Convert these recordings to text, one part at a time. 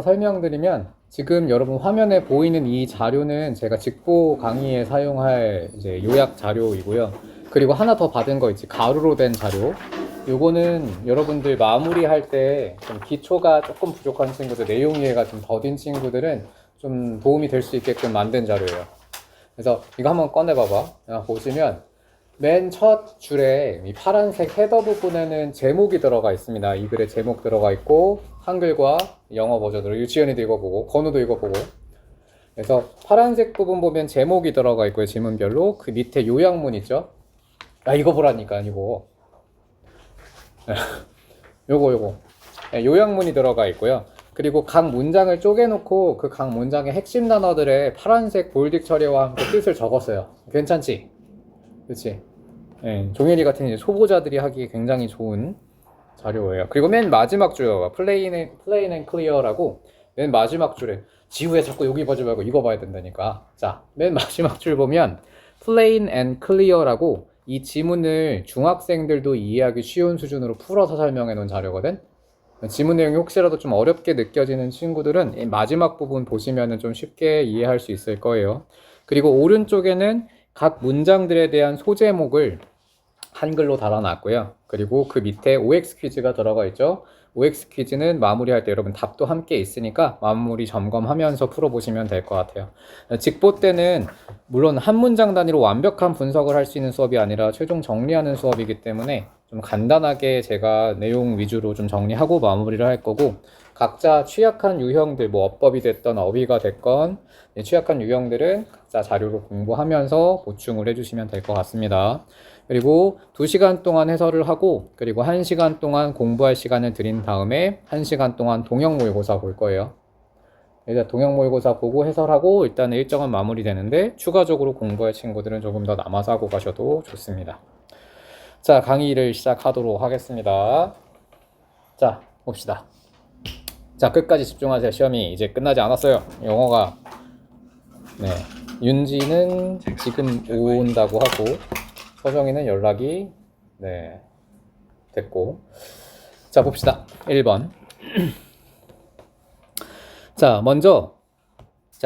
설명드리면 지금 여러분 화면에 보이는 이 자료는 제가 직보 강의에 사용할 이제 요약 자료이고요. 그리고 하나 더 받은 거 있지, 가루로 된 자료. 요거는 여러분들 마무리할 때 좀 기초가 조금 부족한 친구들, 내용 이해가 좀 더딘 친구들은 좀 도움이 될 수 있게끔 만든 자료예요. 그래서 이거 한번 꺼내봐봐. 보시면 맨 첫 줄에 이 파란색 헤더 부분에는 제목이 들어가 있습니다. 이 글에 제목 들어가 있고 한글과 영어 버전으로 유치원이도 읽어보고 건우도 읽어보고. 그래서 파란색 부분 보면 제목이 들어가 있고요. 지문별로. 그 밑에 요약문 있죠. 이거 보라니까. 이거 요거 요약문이 들어가 있고요. 그리고 각 문장을 쪼개놓고 그 각 문장의 핵심 단어들의 파란색 볼딩 처리와 함께 뜻을 적었어요. 괜찮지? 그치? 네, 종현이 같은 이제 초보자들이 하기 굉장히 좋은 자료예요. 그리고 맨 마지막 줄에 plain and clear라고 맨 마지막 줄에 지우에 자꾸 여기 보지 말고 이거 봐야 된다니까. 자, 맨 마지막 줄 보면 plain and clear라고 이 지문을 중학생들도 이해하기 쉬운 수준으로 풀어서 설명해 놓은 자료거든. 지문 내용이 혹시라도 좀 어렵게 느껴지는 친구들은 이 마지막 부분 보시면 좀 쉽게 이해할 수 있을 거예요. 그리고 오른쪽에는 각 문장들에 대한 소제목을 한글로 달아놨고요. 그리고 그 밑에 OX 퀴즈가 들어가 있죠. OX 퀴즈는 마무리할 때 여러분 답도 함께 있으니까 마무리 점검하면서 풀어보시면 될 것 같아요. 직보 때는 물론 한 문장 단위로 완벽한 분석을 할 수 있는 수업이 아니라 최종 정리하는 수업이기 때문에 좀 간단하게 제가 내용 위주로 좀 정리하고 마무리를 할 거고, 각자 취약한 유형들, 뭐 어법이 됐던 어휘가 됐건 취약한 유형들은 각자 자료로 공부하면서 보충을 해주시면 될 것 같습니다. 그리고 2시간 동안 해설을 하고, 그리고 1시간 동안 공부할 시간을 드린 다음에 1시간 동안 동형 모의고사 볼 거예요. 일단 동형 모의고사 보고 해설하고 일단 일정은 마무리되는데, 추가적으로 공부할 친구들은 조금 더 남아서 하고 가셔도 좋습니다. 자, 강의를 시작하도록 하겠습니다. 자, 봅시다. 자, 끝까지 집중하세요. 시험이 이제 끝나지 않았어요. 영어가 윤지는 지금 온다고 하고 서정이는 연락이 됐고. 자, 봅시다. 1번. 자, 먼저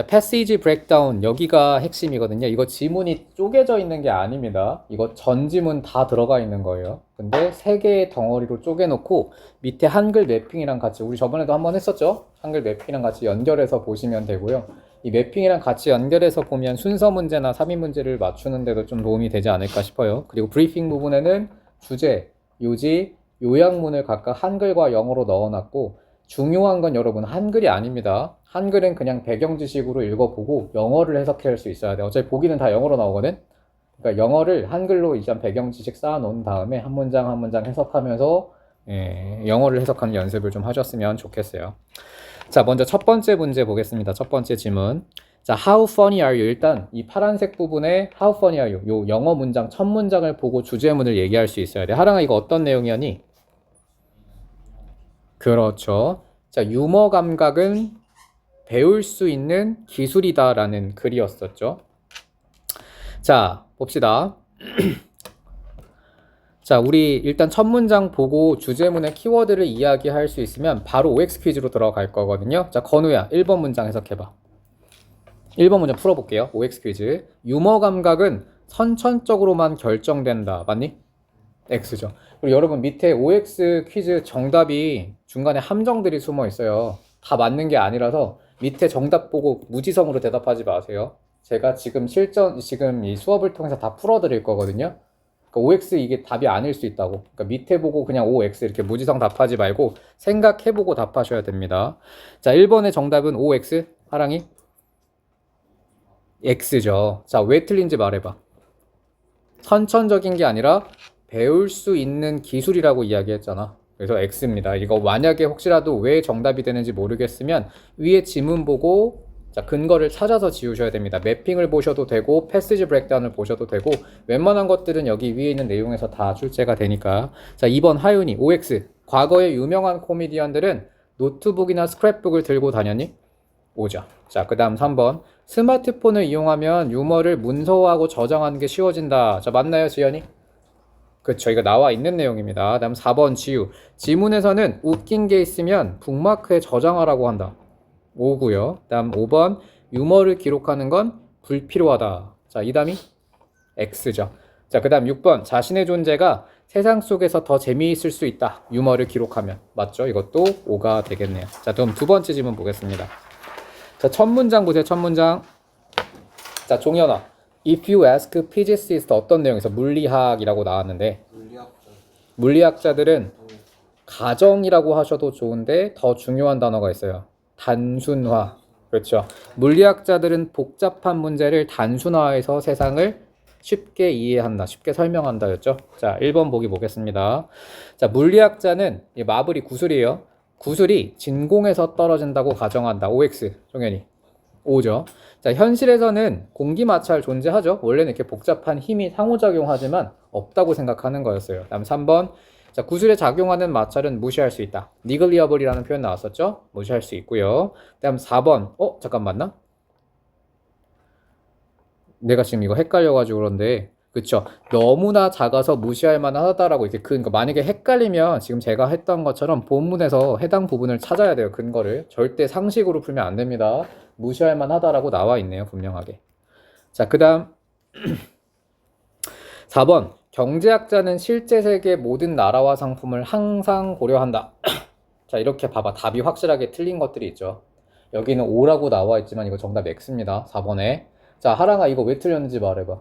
패시지 브레이크다운, 여기가 핵심이거든요. 이거 지문이 쪼개져 있는 게 아닙니다. 이거 전 지문 다 들어가 있는 거예요. 근데 3개의 덩어리로 쪼개놓고 밑에 한글 매핑이랑 같이, 우리 저번에도 한번 했었죠? 한글 매핑이랑 같이 연결해서 보시면 되고요. 이 매핑이랑 같이 연결해서 보면 순서 문제나 3인 문제를 맞추는 데도 좀 도움이 되지 않을까 싶어요. 그리고 브리핑 부분에는 주제, 요지, 요약문을 각각 한글과 영어로 넣어놨고, 중요한 건 여러분 한글이 아닙니다. 한글은 그냥 배경 지식으로 읽어보고 영어를 해석할 수 있어야 돼요. 어차피 보기는 다 영어로 나오거든. 그러니까 영어를 한글로 일단 배경 지식 쌓아놓은 다음에 한 문장 한 문장 해석하면서 영어를 해석하는 연습을 좀 하셨으면 좋겠어요. 자, 먼저 첫 번째 문제 보겠습니다. 첫 번째 질문. 자, how funny are you? 일단 이 파란색 부분에 how funny are you? 요 영어 문장 첫 문장을 보고 주제문을 얘기할 수 있어야 돼. 하랑아, 이거 어떤 내용이었니? 그렇죠. 자, 유머 감각은 배울 수 있는 기술이다라는 글이었었죠. 자, 봅시다. 자, 우리 일단 첫 문장 보고 주제문의 키워드를 이야기할 수 있으면 바로 OX 퀴즈로 들어갈 거거든요. 자, 건우야, 1번 문장 해석해봐. 1번 문장 풀어볼게요. OX 퀴즈. 유머 감각은 선천적으로만 결정된다. 맞니? X죠. 그리고 여러분 밑에 OX 퀴즈 정답이 중간에 함정들이 숨어 있어요. 다 맞는 게 아니라서 밑에 정답 보고 무지성으로 대답하지 마세요. 제가 지금 이 수업을 통해서 다 풀어드릴 거거든요. 그러니까 OX 이게 답이 아닐 수 있다고. 그러니까 밑에 보고 그냥 OX 이렇게 무지성 답하지 말고 생각해보고 답하셔야 됩니다. 자, 1번의 정답은 OX. 하랑이? X죠. 자, 왜 틀린지 말해봐. 선천적인 게 아니라 배울 수 있는 기술이라고 이야기했잖아. 그래서 X입니다. 이거 만약에 혹시라도 왜 정답이 되는지 모르겠으면 위에 지문 보고 근거를 찾아서 지우셔야 됩니다. 매핑을 보셔도 되고 패시지 브레이크다운을 보셔도 되고, 웬만한 것들은 여기 위에 있는 내용에서 다 출제가 되니까. 자, 2번 하윤이 OX. 과거의 유명한 코미디언들은 노트북이나 스크랩북을 들고 다녔니? 오죠. 자, 그 다음 3번. 스마트폰을 이용하면 유머를 문서화하고 저장하는 게 쉬워진다. 자, 맞나요, 지연이? 그쵸, 이거 나와 있는 내용입니다. 다음 4번 지우. 지문에서는 웃긴 게 있으면 북마크에 저장하라고 한다. O고요. 다음 5번 유머를 기록하는 건 불필요하다. 자, 이 다음이 X죠. 자, 그 다음 6번 자신의 존재가 세상 속에서 더 재미있을 수 있다. 유머를 기록하면. 맞죠? 이것도 O가 되겠네요. 자, 그럼 두 번째 질문 보겠습니다. 자, 첫 문장 보세요. 첫 문장. 자, 종현아. If you ask physicist 어떤 내용에서 물리학이라고 나왔는데 물리학자들은 가정이라고 하셔도 좋은데 더 중요한 단어가 있어요. 단순화. 그렇죠. 물리학자들은 복잡한 문제를 단순화해서 세상을 쉽게 이해한다. 쉽게 설명한다였죠. 자, 1번 보기 보겠습니다. 자, 물리학자는 이 마블이 구슬이에요. 구슬이 진공에서 떨어진다고 가정한다. OX. 종현이. O죠. 자, 현실에서는 공기 마찰 존재하죠. 원래는 이렇게 복잡한 힘이 상호작용하지만 없다고 생각하는 거였어요. 다음 3번. 자, 구슬에 작용하는 마찰은 무시할 수 있다. 니글리어블이라는 표현 나왔었죠? 무시할 수 있고요. 다음 4번. 잠깐 맞나? 내가 지금 이거 헷갈려가지고 그런데 그쵸? 너무나 작아서 무시할 만하다라고 이렇게 그러니까 만약에 헷갈리면 지금 제가 했던 것처럼 본문에서 해당 부분을 찾아야 돼요. 근거를 절대 상식으로 풀면 안 됩니다. 무시할 만하다라고 나와 있네요. 분명하게. 자, 그 다음 4번 경제학자는 실제 세계 모든 나라와 상품을 항상 고려한다. 자, 이렇게 봐봐. 답이 확실하게 틀린 것들이 있죠. 여기는 O라고 나와 있지만 이거 정답 X입니다. 4번에. 자, 하랑아 이거 왜 틀렸는지 말해봐.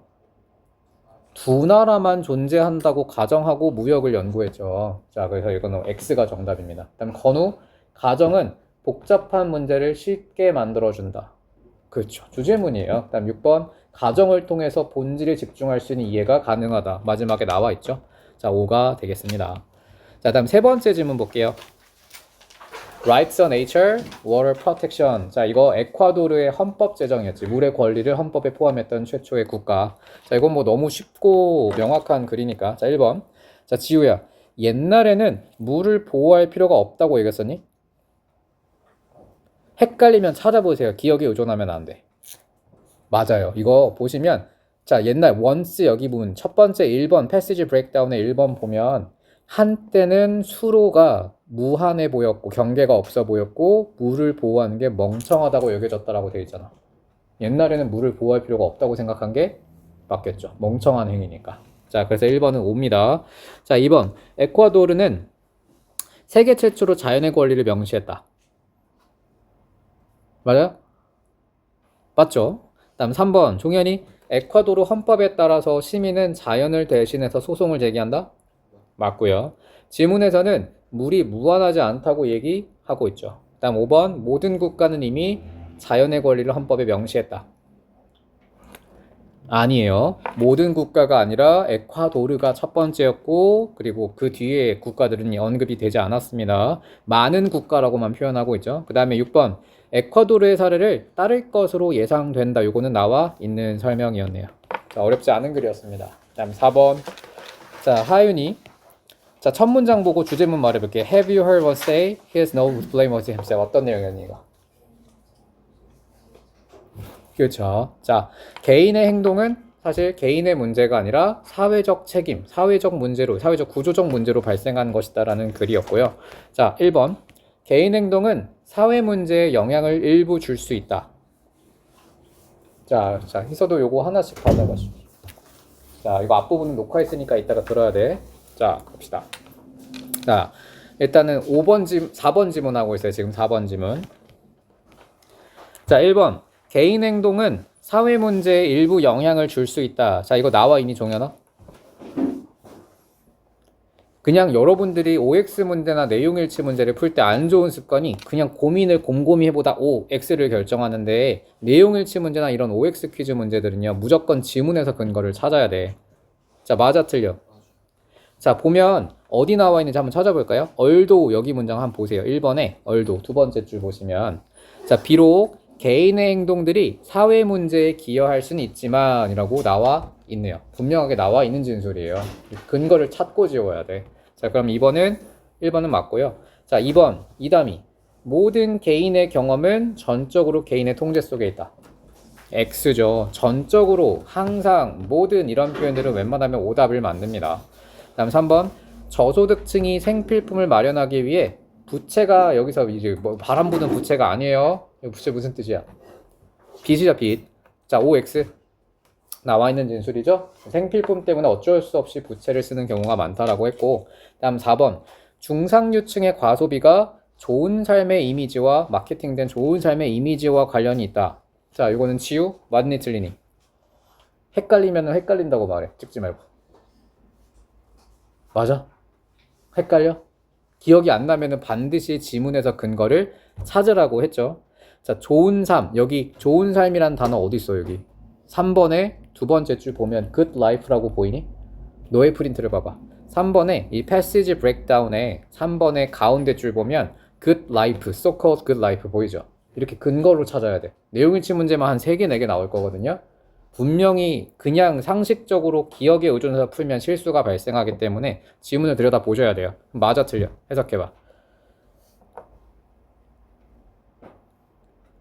두 나라만 존재한다고 가정하고 무역을 연구했죠. 자, 그래서 이거는 X가 정답입니다. 그다음 건우, 가정은 복잡한 문제를 쉽게 만들어준다. 그렇죠. 주제문이에요. 그다음 6번, 가정을 통해서 본질에 집중할 수 있는 이해가 가능하다. 마지막에 나와 있죠. 자, 5가 되겠습니다. 자, 다음 세 번째 질문 볼게요. Rights on Nature, Water Protection. 자, 이거 에콰도르의 헌법 제정이었지. 물의 권리를 헌법에 포함했던 최초의 국가. 자, 이건 뭐 너무 쉽고 명확한 글이니까. 자, 1번. 자, 지우야. 옛날에는 물을 보호할 필요가 없다고 얘기했었니? 헷갈리면 찾아보세요. 기억에 의존하면 안 돼. 맞아요. 이거 보시면 자, 옛날 once 여기 부분 첫 번째 1번 패시지 브레이크다운의 1번 보면 한때는 수로가 무한해 보였고 경계가 없어 보였고 물을 보호하는 게 멍청하다고 여겨졌다라고 되어 있잖아. 옛날에는 물을 보호할 필요가 없다고 생각한 게 맞겠죠. 멍청한 행위니까. 자, 그래서 1번은 5입니다. 자, 2번 에콰도르는 세계 최초로 자연의 권리를 명시했다. 맞아요? 맞죠? 다음 3번 종현이 에콰도르 헌법에 따라서 시민은 자연을 대신해서 소송을 제기한다? 맞고요. 지문에서는 물이 무한하지 않다고 얘기하고 있죠. 다음 5번 모든 국가는 이미 자연의 권리를 헌법에 명시했다. 아니에요. 모든 국가가 아니라 에콰도르가 첫 번째였고 그리고 그 뒤에 국가들은 언급이 되지 않았습니다. 많은 국가라고만 표현하고 있죠. 그 다음에 6번 에콰도르의 사례를 따를 것으로 예상된다. 요거는 나와 있는 설명이었네요. 자, 어렵지 않은 글이었습니다. 다음 4번 자, 하윤이 자, 첫 문장 보고 주제문 말해볼게요. Have you heard one say he has no blameless himself? 어떤 내용이었니 이거? 그렇죠. 자, 개인의 행동은 사실 개인의 문제가 아니라 사회적 책임, 사회적 문제로, 사회적 구조적 문제로 발생한 것이다라는 글이었고요. 자, 1번. 개인 행동은 사회 문제에 영향을 일부 줄 수 있다. 자, 희서도 요거 하나씩 받아가지고. 자, 이거 앞부분은 녹화했으니까 이따가 들어야 돼. 자, 갑시다. 자, 일단은 4번 지문하고 있어요. 지금 4번 지문. 자, 1번. 개인 행동은 사회 문제에 일부 영향을 줄 수 있다. 자, 이거 나와 있니, 종현아? 그냥 여러분들이 OX 문제나 내용일치 문제를 풀 때 안 좋은 습관이 그냥 고민을 곰곰이 해보다 X를 결정하는데 내용일치 문제나 이런 OX 퀴즈 문제들은요, 무조건 지문에서 근거를 찾아야 돼. 자, 맞아, 틀려. 자, 보면 어디 나와 있는지 한번 찾아볼까요? 얼도 여기 문장 한번 보세요. 1번에 얼도 두 번째 줄 보시면 자, 비록 개인의 행동들이 사회 문제에 기여할 수는 있지만 이라고 나와 있네요. 분명하게 나와 있는 진술이에요. 근거를 찾고 지워야 돼. 자, 그럼 1번은 맞고요. 자, 2번 이담이 모든 개인의 경험은 전적으로 개인의 통제 속에 있다. X죠. 전적으로, 항상, 모든 이런 표현들은 웬만하면 오답을 만듭니다. 다음 3번 저소득층이 생필품을 마련하기 위해 부채가 여기서 이제 뭐 바람 부는 부채가 아니에요. 이거 부채 무슨 뜻이야? 빚이죠, 빚. 자, OX. 나와 있는 진술이죠. 생필품 때문에 어쩔 수 없이 부채를 쓰는 경우가 많다라고 했고, 다음 4번. 중상류층의 과소비가 좋은 삶의 이미지와 마케팅된 좋은 삶의 이미지와 관련이 있다. 자, 이거는 지우? 맞니 틀리니? 헷갈리면 헷갈린다고 말해. 찍지 말고. 맞아? 헷갈려? 기억이 안 나면은 반드시 지문에서 근거를 찾으라고 했죠. 자, 좋은 삶. 여기 좋은 삶이란 단어 어디 있어, 여기? 3번에 두 번째 줄 보면 good life라고 보이니? 너의 프린트를 봐봐. 3번에 이 passage breakdown에 3번에 가운데 줄 보면 good life, so-called good life 보이죠? 이렇게 근거로 찾아야 돼. 내용일치 문제만 한 3개, 4개 나올 거거든요. 분명히 그냥 상식적으로 기억에 의존해서 풀면 실수가 발생하기 때문에 지문을 들여다 보셔야 돼요. 맞아 틀려? 해석해봐.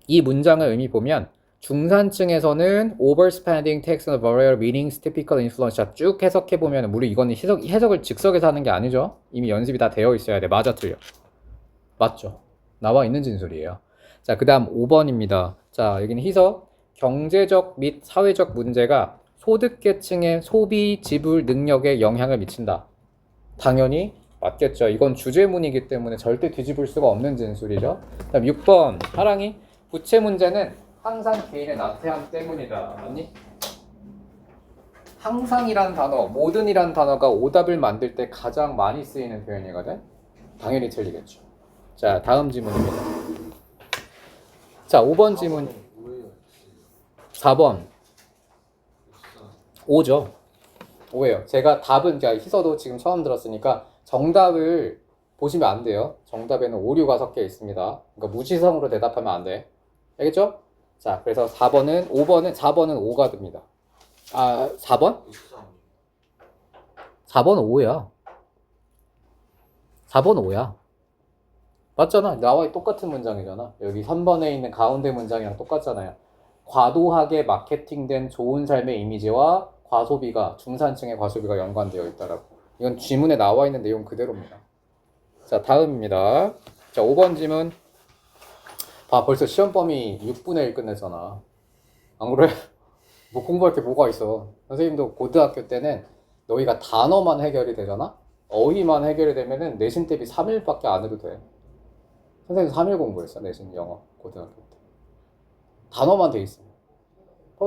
이 문장의 의미 보면 중산층에서는 overspending takes on various meanings, typical influence. 쭉 해석해보면 우리 이거는 해석을 즉석에서 하는 게 아니죠. 이미 연습이 다 되어 있어야 돼. 맞아 틀려? 맞죠. 나와 있는 진술이에요. 자, 그 다음 5번입니다. 자, 여기는 희석. 경제적 및 사회적 문제가 소득계층의 소비 지불 능력에 영향을 미친다. 당연히 맞겠죠. 이건 주제문이기 때문에 절대 뒤집을 수가 없는 진술이죠. 다음 6번 하랑이 부채 문제는 항상 개인의 나태함 때문이다. 맞니? 항상이란 단어, 모든이란 단어가 오답을 만들 때 가장 많이 쓰이는 표현이거든. 당연히 틀리겠죠. 자, 다음 지문입니다. 자, 5번 지문. 4번 5죠. 5예요. 제가 답은 희서도 지금 처음 들었으니까 정답을 보시면 안 돼요. 정답에는 오류가 섞여 있습니다. 그러니까 무지성으로 대답하면 안 돼. 알겠죠? 자, 그래서 4번은 4번은 5가 됩니다. 아, 4번? 4번 5야. 4번 5야. 맞잖아. 나와 똑같은 문장이잖아. 여기 3번에 있는 가운데 문장이랑 똑같잖아요. 과도하게 마케팅된 좋은 삶의 이미지와 과소비가 중산층의 과소비가 연관되어 있다라고. 이건 지문에 나와 있는 내용 그대로입니다. 자, 다음입니다. 자, 5번 지문. 봐, 벌써 시험 범위 6분의 1 끝냈잖아. 안 그래? 뭐 공부할 게 뭐가 있어. 선생님도 고등학교 때는 너희가 단어만 해결이 되잖아? 어휘만 해결이 되면은 내신 대비 3일밖에 안 해도 돼. 선생님 3일 공부했어, 내신 영어 고등학교 때. 단어만 돼 있어.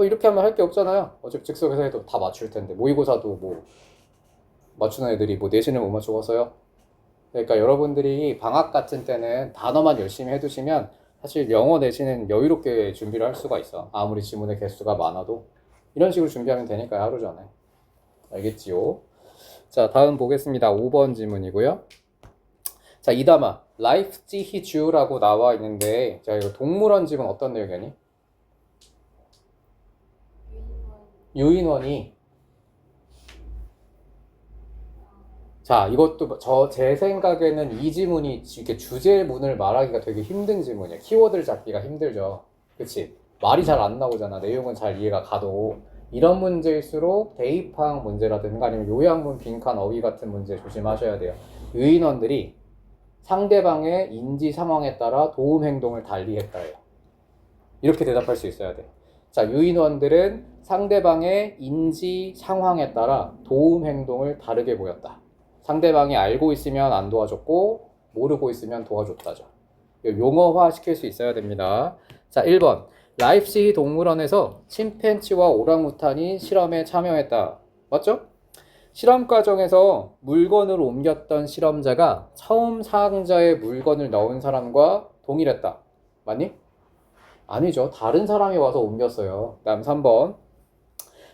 이렇게 하면 할 게 없잖아요. 어차피 즉석에서 해도 다 맞출 텐데. 모의고사도 뭐 맞추는 애들이 뭐 내신을 못 맞추겠어요? 그러니까 여러분들이 방학 같은 때는 단어만 열심히 해두시면 사실 영어 내신은 여유롭게 준비를 할 수가 있어. 아무리 지문의 개수가 많아도 이런 식으로 준비하면 되니까요, 하루 전에. 알겠지요? 자, 다음 보겠습니다. 5번 지문이고요. 자, 이다마 라이프지히주라고 나와 있는데, 자, 이거 동물원 지문 어떤 내용이니? 유인원이. 자, 이것도 제 생각에는 이 지문이 이렇게 주제문을 말하기가 되게 힘든 지문이에요. 키워드를 잡기가 힘들죠. 그치? 말이 잘 안 나오잖아. 내용은 잘 이해가 가도. 이런 문제일수록 대입항 문제라든가 아니면 요약문 빈칸 어휘 같은 문제 조심하셔야 돼요. 유인원들이 상대방의 인지 상황에 따라 도움 행동을 달리 했다예요. 이렇게 대답할 수 있어야 돼. 자, 유인원들은 상대방의 인지 상황에 따라 도움 행동을 다르게 보였다. 상대방이 알고 있으면 안 도와줬고 모르고 있으면 도와줬다죠. 용어화 시킬 수 있어야 됩니다. 자, 1번 라이프시히 동물원에서 침팬지와 오랑우탄이 실험에 참여했다. 맞죠? 실험 과정에서 물건을 옮겼던 실험자가 처음 상자에 물건을 넣은 사람과 동일했다. 맞니? 아니죠. 다른 사람이 와서 옮겼어요. 다음 3번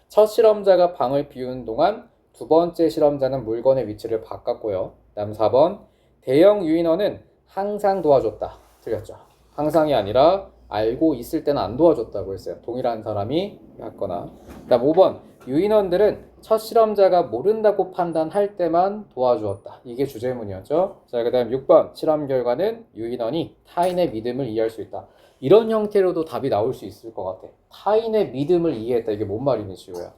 첫 실험자가 방을 비우는 동안 두 번째 실험자는 물건의 위치를 바꿨고요. 다음 4번 대형 유인원은 항상 도와줬다. 틀렸죠. 항상이 아니라 알고 있을 때는 안 도와줬다고 했어요. 동일한 사람이 했거나. 다음 5번 유인원들은 첫 실험자가 모른다고 판단할 때만 도와주었다. 이게 주제문이었죠. 자, 그 다음 6번 실험 결과는 유인원이 타인의 믿음을 이해할 수 있다. 이런 형태로도 답이 나올 수 있을 것 같아. 타인의 믿음을 이해했다. 이게 뭔 말이니, 지우야?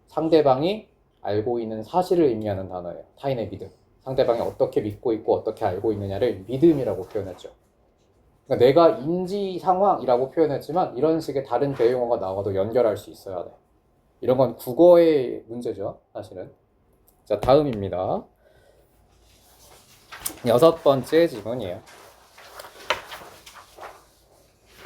상대방이 알고 있는 사실을 의미하는 단어예요. 타인의 믿음. 상대방이 어떻게 믿고 있고 어떻게 알고 있느냐를 믿음이라고 표현했죠. 그러니까 내가 인지 상황이라고 표현했지만 이런 식의 다른 대용어가 나와도 연결할 수 있어야 돼. 이런 건 국어의 문제죠, 사실은. 자, 다음입니다. 6번째 질문이에요.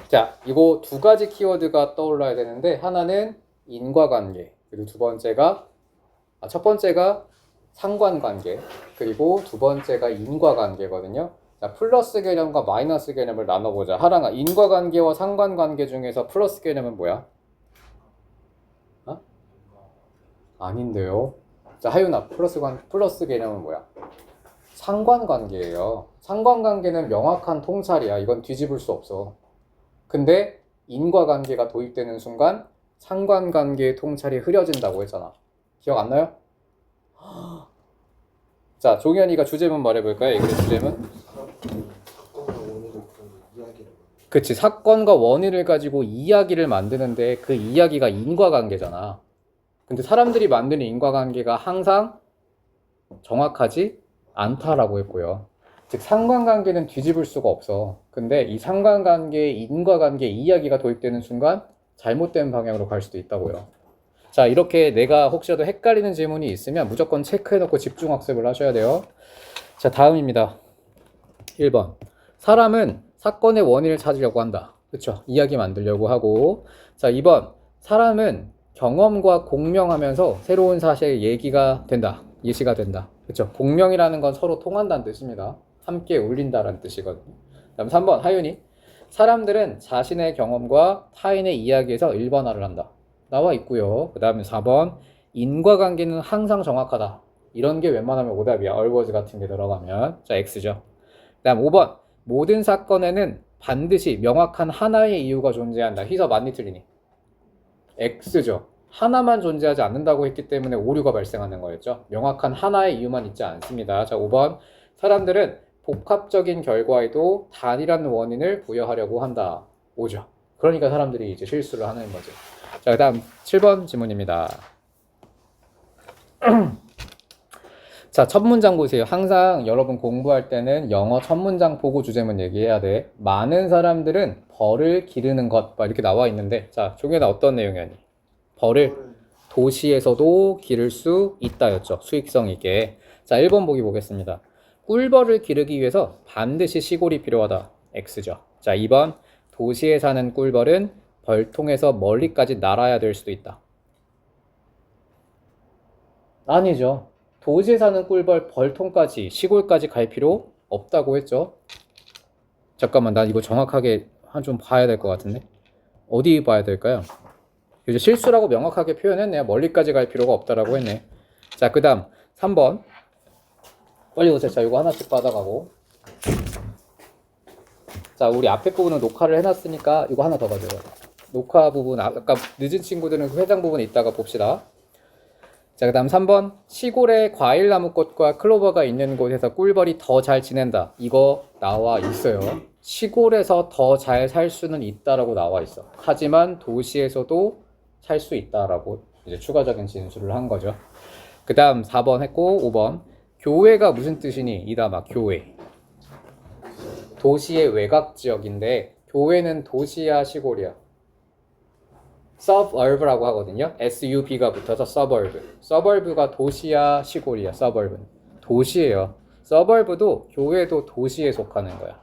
자, 이거 두 가지 키워드가 떠올라야 되는데 하나는 인과관계, 그리고 첫 번째가 상관관계, 그리고 두 번째가 인과관계거든요. 자, 플러스 개념과 마이너스 개념을 나눠보자. 하랑아, 인과관계와 상관관계 중에서 플러스 개념은 뭐야? 어? 아닌데요. 자, 하윤아, 플러스 개념은 뭐야? 상관관계예요. 상관관계는 명확한 통찰이야. 이건 뒤집을 수 없어. 근데 인과관계가 도입되는 순간 상관관계의 통찰이 흐려진다고 했잖아. 기억 안 나요? 자, 종현이가 주제문 말해볼까요? 이게 주제문? 그치, 사건과 원인을 가지고 이야기를 만드는데 그 이야기가 인과관계잖아. 근데 사람들이 만드는 인과관계가 항상 정확하지 않다라고 했고요. 즉 상관관계는 뒤집을 수가 없어. 근데 이 상관관계, 인과관계 이야기가 도입되는 순간 잘못된 방향으로 갈 수도 있다고요. 자, 이렇게 내가 혹시라도 헷갈리는 질문이 있으면 무조건 체크해놓고 집중학습을 하셔야 돼요. 자, 다음입니다. 1번. 사람은 사건의 원인을 찾으려고 한다. 그쵸? 이야기 만들려고 하고. 자, 2번. 사람은 경험과 공명하면서 새로운 사실의 얘기가 된다. 예시가 된다. 그쵸? 공명이라는 건 서로 통한다는 뜻입니다. 함께 울린다라는 뜻이거든요. 다음 3번. 하윤이. 사람들은 자신의 경험과 타인의 이야기에서 일반화를 한다. 나와 있고요. 그 다음에 4번. 인과관계는 항상 정확하다. 이런 게 웬만하면 오답이야. 얼워즈 같은 게 들어가면. 자, X죠. 그 다음 5번. 모든 사건에는 반드시 명확한 하나의 이유가 존재한다. 희서 맞니 틀리니? X죠. 하나만 존재하지 않는다고 했기 때문에 오류가 발생하는 거였죠. 명확한 하나의 이유만 있지 않습니다. 자, 5번. 사람들은 복합적인 결과에도 단일한 원인을 부여하려고 한다. 5죠. 그러니까 사람들이 이제 실수를 하는 거죠. 자, 그 다음 7번 질문입니다. 자, 첫 문장 보세요. 항상 여러분 공부할 때는 영어 첫 문장 보고 주제문 얘기해야 돼. 많은 사람들은 벌을 기르는 것, 막 이렇게 나와 있는데, 자, 종현아 어떤 내용이었니? 벌을 도시에서도 기를 수 있다였죠. 수익성 있게. 자, 1번 보기 보겠습니다. 꿀벌을 기르기 위해서 반드시 시골이 필요하다. X죠. 자, 2번. 도시에 사는 꿀벌은 벌통에서 멀리까지 날아야 될 수도 있다. 아니죠. 도시에 사는 꿀벌 벌통까지 시골까지 갈 필요 없다고 했죠. 잠깐만, 난 이거 정확하게 좀 봐야 될 것 같은데. 어디 봐야 될까요? 이제 실수라고 명확하게 표현했네요. 멀리까지 갈 필요가 없다라고 했네. 자, 그 다음 3번. 빨리 오세요. 자, 이거 하나씩 받아가고. 자, 우리 앞에 부분은 녹화를 해놨으니까 이거 하나 더 가져요. 녹화 부분, 아까 늦은 친구들은 그 회장 부분 이따가 봅시다. 자, 그 다음 3번. 시골에 과일나무꽃과 클로버가 있는 곳에서 꿀벌이 더 잘 지낸다. 이거 나와 있어요. 시골에서 더 잘 살 수는 있다라고 나와 있어. 하지만 도시에서도 살 수 있다라고 이제 추가적인 진술을 한 거죠. 그 다음 4번 했고 5번. 교외가 무슨 뜻이니? 이다 막 교외. 도시의 외곽 지역인데 교외는 도시야 시골이야? suburb라고 하거든요. SUB가 붙어서 suburb. suburb가 도시야 시골이야? suburb은 도시예요. suburb도 교외도 도시에 속하는 거야.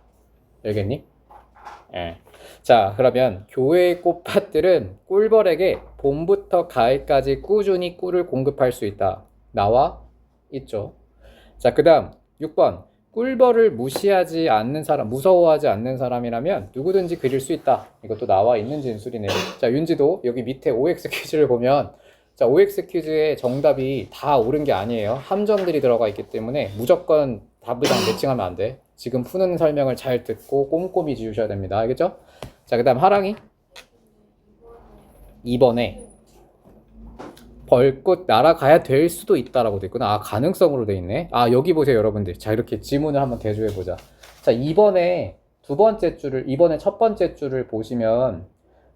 알겠니? 예. 자, 그러면 교외의 꽃밭들은 꿀벌에게 봄부터 가을까지 꾸준히 꿀을 공급할 수 있다. 나와 있죠. 자, 그 다음 6번. 꿀벌을 무시하지 않는 사람, 무서워하지 않는 사람이라면 누구든지 그릴 수 있다. 이것도 나와 있는 진술이네요. 자, 윤지도 여기 밑에 OX 퀴즈를 보면, 자, OX 퀴즈의 정답이 다 옳은 게 아니에요. 함정들이 들어가 있기 때문에 무조건 답이랑 매칭하면 안 돼. 지금 푸는 설명을 잘 듣고 꼼꼼히 지우셔야 됩니다. 알겠죠? 자, 그 다음 하랑이 2번에 벌꽃 날아가야 될 수도 있다라고 돼 있구나. 아, 가능성으로 돼 있네. 아, 여기 보세요, 여러분들. 자, 이렇게 지문을 한번 대조해 보자. 자, 이번에 첫 번째 줄을 보시면,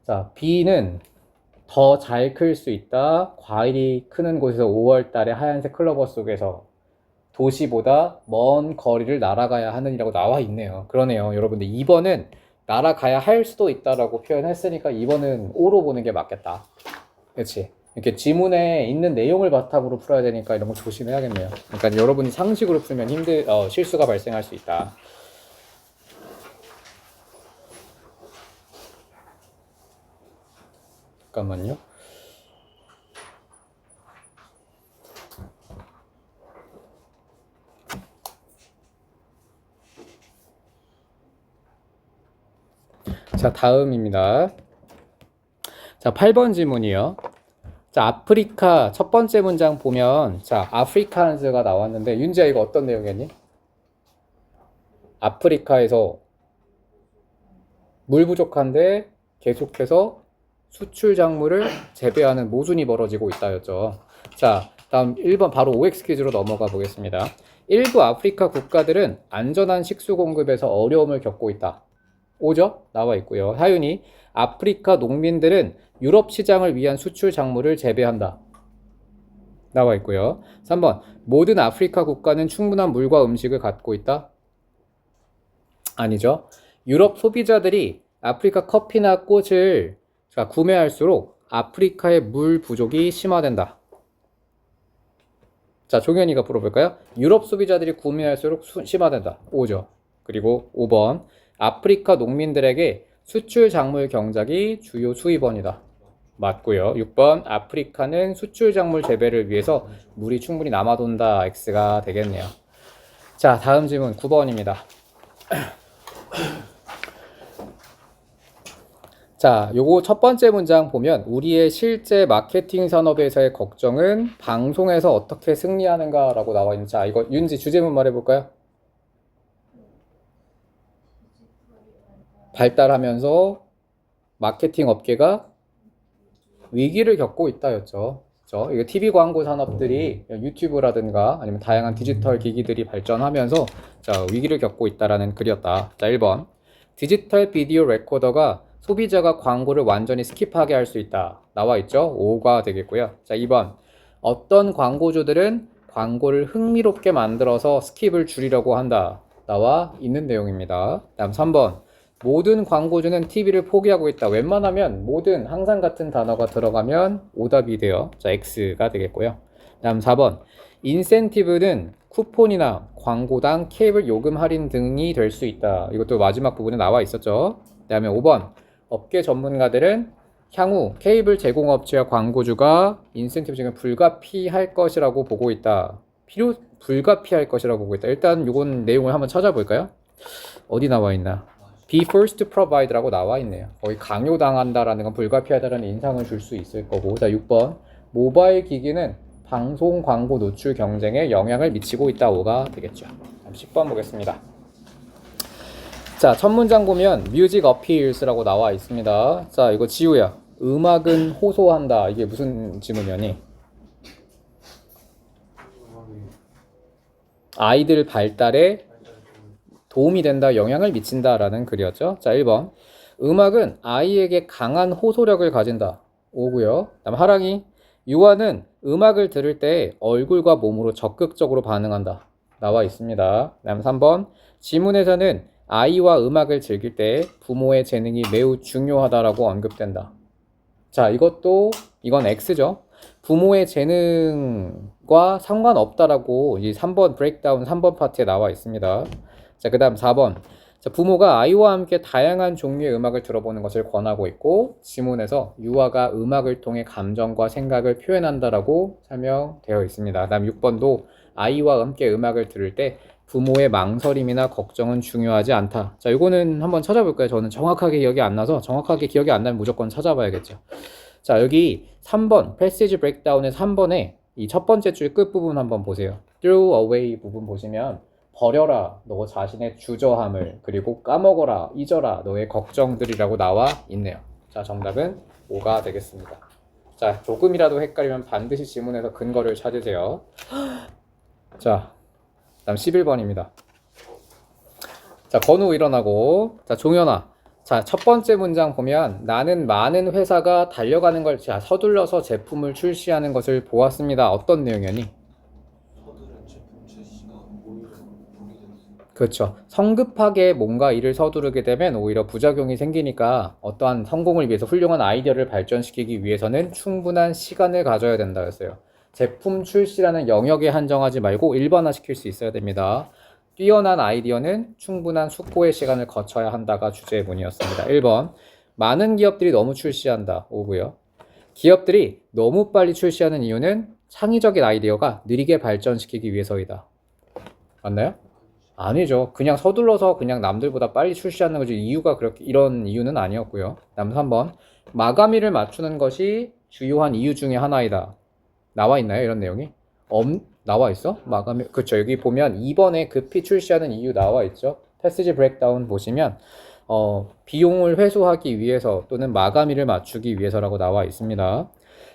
자, B는 더 잘 클 수 있다. 과일이 크는 곳에서 5월 달에 하얀색 클로버 속에서 도시보다 먼 거리를 날아가야 하느니라고 나와 있네요. 그러네요. 여러분들 2번은 날아가야 할 수도 있다라고 표현했으니까 2번은 O로 보는 게 맞겠다. 그렇지? 이렇게 지문에 있는 내용을 바탕으로 풀어야 되니까 이런 거 조심해야겠네요. 그러니까 여러분이 상식으로 풀면 실수가 발생할 수 있다. 잠깐만요. 자, 다음입니다. 자, 8번 질문이요. 자, 아프리카 첫 번째 문장 보면 자, 아프리카ን스가 나왔는데 윤지야 이거 어떤 내용이었니? 아프리카에서 물 부족한데 계속해서 수출 작물을 재배하는 모순이 벌어지고 있다였죠. 자, 다음 1번 바로 OX 퀴즈로 넘어가 보겠습니다. 일부 아프리카 국가들은 안전한 식수 공급에서 어려움을 겪고 있다. 오죠? 나와 있고요. 하윤이 아프리카 농민들은 유럽 시장을 위한 수출 작물을 재배한다. 나와 있고요. 3번 모든 아프리카 국가는 충분한 물과 음식을 갖고 있다. 아니죠. 유럽 소비자들이 아프리카 커피나 꽃을 구매할수록 아프리카의 물 부족이 심화된다. 자, 종현이가 물어볼까요? 유럽 소비자들이 구매할수록 심화된다. 오죠. 그리고 5번 아프리카 농민들에게 수출 작물 경작이 주요 수입원이다. 맞고요. 6번 아프리카는 수출 작물 재배를 위해서 물이 충분히 남아돈다. X가 되겠네요. 자, 다음 질문 9번입니다. 자, 요거 첫 번째 문장 보면 우리의 실제 마케팅 산업에서의 걱정은 방송에서 어떻게 승리하는가 라고 나와 있는. 자, 이거 윤지 주제문 말해볼까요? 발달하면서 마케팅 업계가 위기를 겪고 있다였죠. 그렇죠? 이거 TV 광고 산업들이 유튜브라든가 아니면 다양한 디지털 기기들이 발전하면서 자, 위기를 겪고 있다라는 글이었다. 자, 1번. 디지털 비디오 레코더가 소비자가 광고를 완전히 스킵하게 할 수 있다. 나와 있죠? 5가 되겠고요. 자, 2번. 어떤 광고주들은 광고를 흥미롭게 만들어서 스킵을 줄이려고 한다. 나와 있는 내용입니다. 다음 3번. 모든 광고주는 TV를 포기하고 있다. 웬만하면 모든 항상 같은 단어가 들어가면 오답이 돼요. 자, X가 되겠고요. 다음 4번. 인센티브는 쿠폰이나 광고당 케이블 요금 할인 등이 될 수 있다. 이것도 마지막 부분에 나와 있었죠. 그 다음에 5번. 업계 전문가들은 향후 케이블 제공업체와 광고주가 인센티브 지금 불가피할 것이라고 보고 있다. 불가피할 것이라고 보고 있다. 일단 이건 내용을 한번 찾아볼까요? 어디 나와 있나? Be forced to provide라고 나와 있네요. 거의 강요당한다라는 건 불가피하다라는 인상을 줄 수 있을 거고. 자, 6번. 모바일 기기는 방송 광고 노출 경쟁에 영향을 미치고 있다. 5가 되겠죠. 10번 보겠습니다. 자, 첫 문장 보면 music appeals라고 나와 있습니다. 자, 이거 지우야. 음악은 호소한다. 이게 무슨 지문이니? 아이들 발달에 도움이 된다, 영향을 미친다라는 글이었죠. 자, 1번. 음악은 아이에게 강한 호소력을 가진다. 5고요. 다음 하랑이. 유아는 음악을 들을 때 얼굴과 몸으로 적극적으로 반응한다. 나와 있습니다. 다음 3번. 지문에서는 아이와 음악을 즐길 때 부모의 재능이 매우 중요하다라고 언급된다. 자, 이건 X죠. 부모의 재능과 상관없다라고 이 3번 브레이크다운 3번 파트에 나와 있습니다. 자, 그 다음 4번. 자, 부모가 아이와 함께 다양한 종류의 음악을 들어보는 것을 권하고 있고, 지문에서 유아가 음악을 통해 감정과 생각을 표현한다라고 설명되어 있습니다. 그 다음 6번도 아이와 함께 음악을 들을 때 부모의 망설임이나 걱정은 중요하지 않다. 자, 이거는 한번 찾아볼까요? 저는 정확하게 기억이 안 나서 정확하게 기억이 안 나면 무조건 찾아봐야겠죠. 자, 여기 3번, 패시지 브레이크다운의 3번에 이 첫 번째 줄 끝부분 한번 보세요. throw away 부분 보시면 버려라 너 자신의 주저함을, 그리고 까먹어라 잊어라 너의 걱정들이라고 나와 있네요. 자, 정답은 5가 되겠습니다. 자, 조금이라도 헷갈리면 반드시 지문에서 근거를 찾으세요. 자, 다음 11번입니다. 자, 건우 일어나고. 자, 종현아. 자, 첫 번째 문장 보면 나는 많은 회사가 달려가는 걸 서둘러서 제품을 출시하는 것을 보았습니다. 어떤 내용이니? 그렇죠. 성급하게 뭔가 일을 서두르게 되면 오히려 부작용이 생기니까 어떠한 성공을 위해서 훌륭한 아이디어를 발전시키기 위해서는 충분한 시간을 가져야 된다 했어요. 제품 출시라는 영역에 한정하지 말고 일반화시킬 수 있어야 됩니다. 뛰어난 아이디어는 충분한 숙고의 시간을 거쳐야 한다가 주제의 문이었습니다. 1번. 많은 기업들이 너무 출시한다. 5고요. 기업들이 너무 빨리 출시하는 이유는 창의적인 아이디어가 느리게 발전시키기 위해서이다. 맞나요? 아니죠. 그냥 서둘러서 그냥 남들보다 빨리 출시하는 거지. 이유가 그렇게 이런 이유는 아니었고요. 다음 3번. 마감일을 맞추는 것이 주요한 이유 중에 하나이다. 나와 있나요? 이런 내용이? 나와 있어? 마감일. 그렇죠. 여기 보면 2번에 급히 출시하는 이유 나와 있죠. 패스지 브레이크다운 보시면 비용을 회수하기 위해서 또는 마감일을 맞추기 위해서라고 나와 있습니다.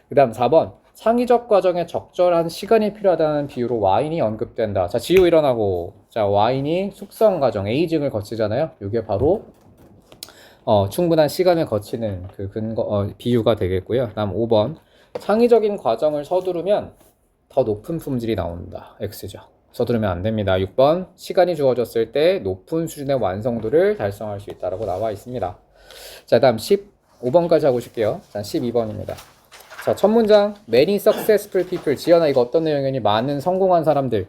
그 다음 4번. 창의적 과정에 적절한 시간이 필요하다는 비유로 와인이 언급된다. 자, 지우 일어나고. 자, 와인이 숙성 과정, 에이징을 거치잖아요. 이게 바로 충분한 시간을 거치는 그 비유가 되겠고요. 다음 5번. 창의적인 과정을 서두르면 더 높은 품질이 나온다. X죠. 서두르면 안 됩니다. 6번. 시간이 주어졌을 때 높은 수준의 완성도를 달성할 수 있다라고 나와 있습니다. 자, 다음 15번까지 하고 싶게요. 자, 12번입니다. 자, 첫 문장. Many successful people. 지연아, 이거 어떤 내용이니? 많은 성공한 사람들.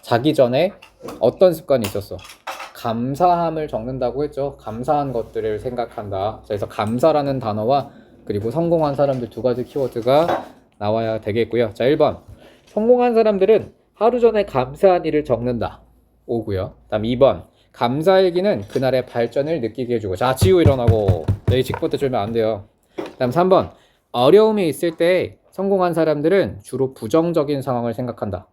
자기 전에 어떤 습관이 있었어? 감사함을 적는다고 했죠. 감사한 것들을 생각한다. 그래서 감사라는 단어와 그리고 성공한 사람들 두 가지 키워드가 나와야 되겠고요. 자, 1번. 성공한 사람들은 하루 전에 감사한 일을 적는다. 5고요. 다음 2번. 감사일기는 그날의 발전을 느끼게 해주고. 자, 지우 일어나고. 내 직부터 줄면 안 돼요. 다음 3번. 어려움이 있을 때 성공한 사람들은 주로 부정적인 상황을 생각한다.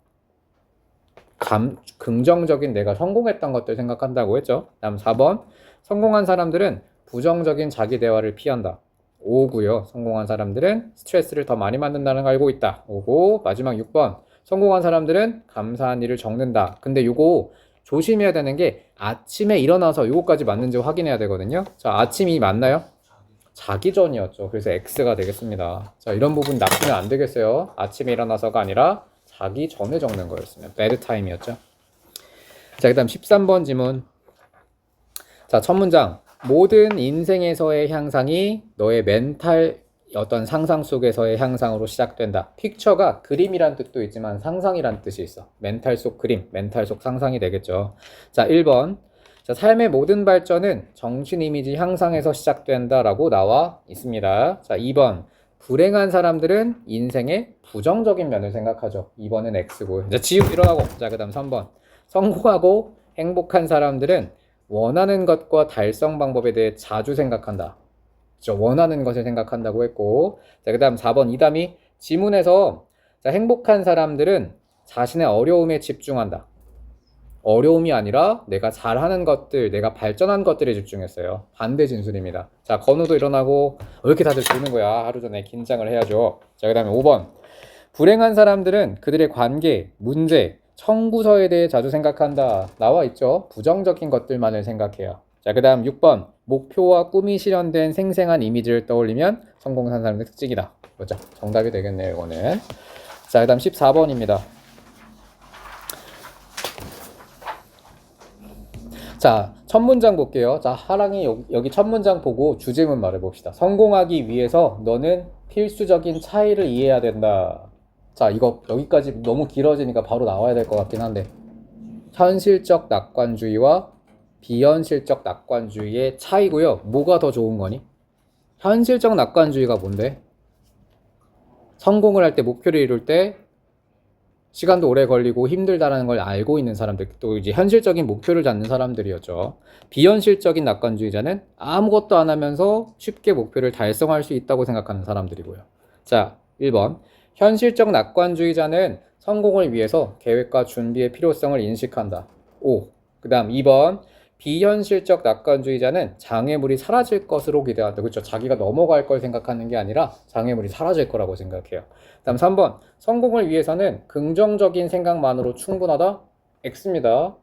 긍정적인 내가 성공했던 것들 생각한다고 했죠. 다음 4번. 성공한 사람들은 부정적인 자기 대화를 피한다. 5고요. 성공한 사람들은 스트레스를 더 많이 만든다는 걸 알고 있다. 5고. 마지막 6번. 성공한 사람들은 감사한 일을 적는다. 근데 요거 조심해야 되는 게 아침에 일어나서 요거까지 맞는지 확인해야 되거든요. 자, 아침이 맞나요? 자기 전이었죠. 그래서 X가 되겠습니다. 자, 이런 부분 납치면 안 되겠어요. 아침에 일어나서가 아니라 자기 전에 적는 거였으면 bad time이었죠. 자, 그 다음 13번 지문. 자, 첫 문장. 모든 인생에서의 향상이 너의 멘탈 어떤 상상 속에서의 향상으로 시작된다. 픽처가 그림이란 뜻도 있지만 상상이란 뜻이 있어. 멘탈 속 그림, 멘탈 속 상상이 되겠죠. 자, 1번. 자, 삶의 모든 발전은 정신 이미지 향상에서 시작된다 라고 나와 있습니다. 자, 2번. 불행한 사람들은 인생의 부정적인 면을 생각하죠. 2번은 X고. 자, 지우 일어나고. 자, 그 다음 3번. 성공하고 행복한 사람들은 원하는 것과 달성 방법에 대해 자주 생각한다. 그렇죠? 원하는 것을 생각한다고 했고. 자, 그 다음 4번. 이담이 지문에서 자, 행복한 사람들은 자신의 어려움에 집중한다. 어려움이 아니라 내가 잘하는 것들, 내가 발전한 것들에 집중했어요. 반대 진술입니다. 자, 건우도 일어나고. 왜 이렇게 다들 조는 거야? 하루 전에 긴장을 해야죠. 자, 그 다음에 5번. 불행한 사람들은 그들의 관계, 문제, 청구서에 대해 자주 생각한다. 나와 있죠. 부정적인 것들만을 생각해요. 자, 그 다음 6번. 목표와 꿈이 실현된 생생한 이미지를 떠올리면 성공한 사람의 특징이다. 그렇죠. 정답이 되겠네요, 이거는. 자, 그 다음 14번입니다. 자, 첫 문장 볼게요. 자, 하랑이 여기 첫 문장 보고 주제문 말해봅시다. 성공하기 위해서 너는 필수적인 차이를 이해해야 된다. 자, 이거 여기까지 너무 길어지니까 바로 나와야 될 것 같긴 한데. 현실적 낙관주의와 비현실적 낙관주의의 차이고요. 뭐가 더 좋은 거니? 현실적 낙관주의가 뭔데? 성공을 할 때, 목표를 이룰 때 시간도 오래 걸리고 힘들다라는 걸 알고 있는 사람들, 또 이제 현실적인 목표를 잡는 사람들이었죠. 비현실적인 낙관주의자는 아무것도 안 하면서 쉽게 목표를 달성할 수 있다고 생각하는 사람들이고요. 자, 1번. 현실적 낙관주의자는 성공을 위해서 계획과 준비의 필요성을 인식한다. 5. 그 다음 2번. 비현실적 낙관주의자는 장애물이 사라질 것으로 기대한다. 그렇죠. 자기가 넘어갈 걸 생각하는 게 아니라 장애물이 사라질 거라고 생각해요. 다음 3번. 성공을 위해서는 긍정적인 생각만으로 충분하다? X입니다.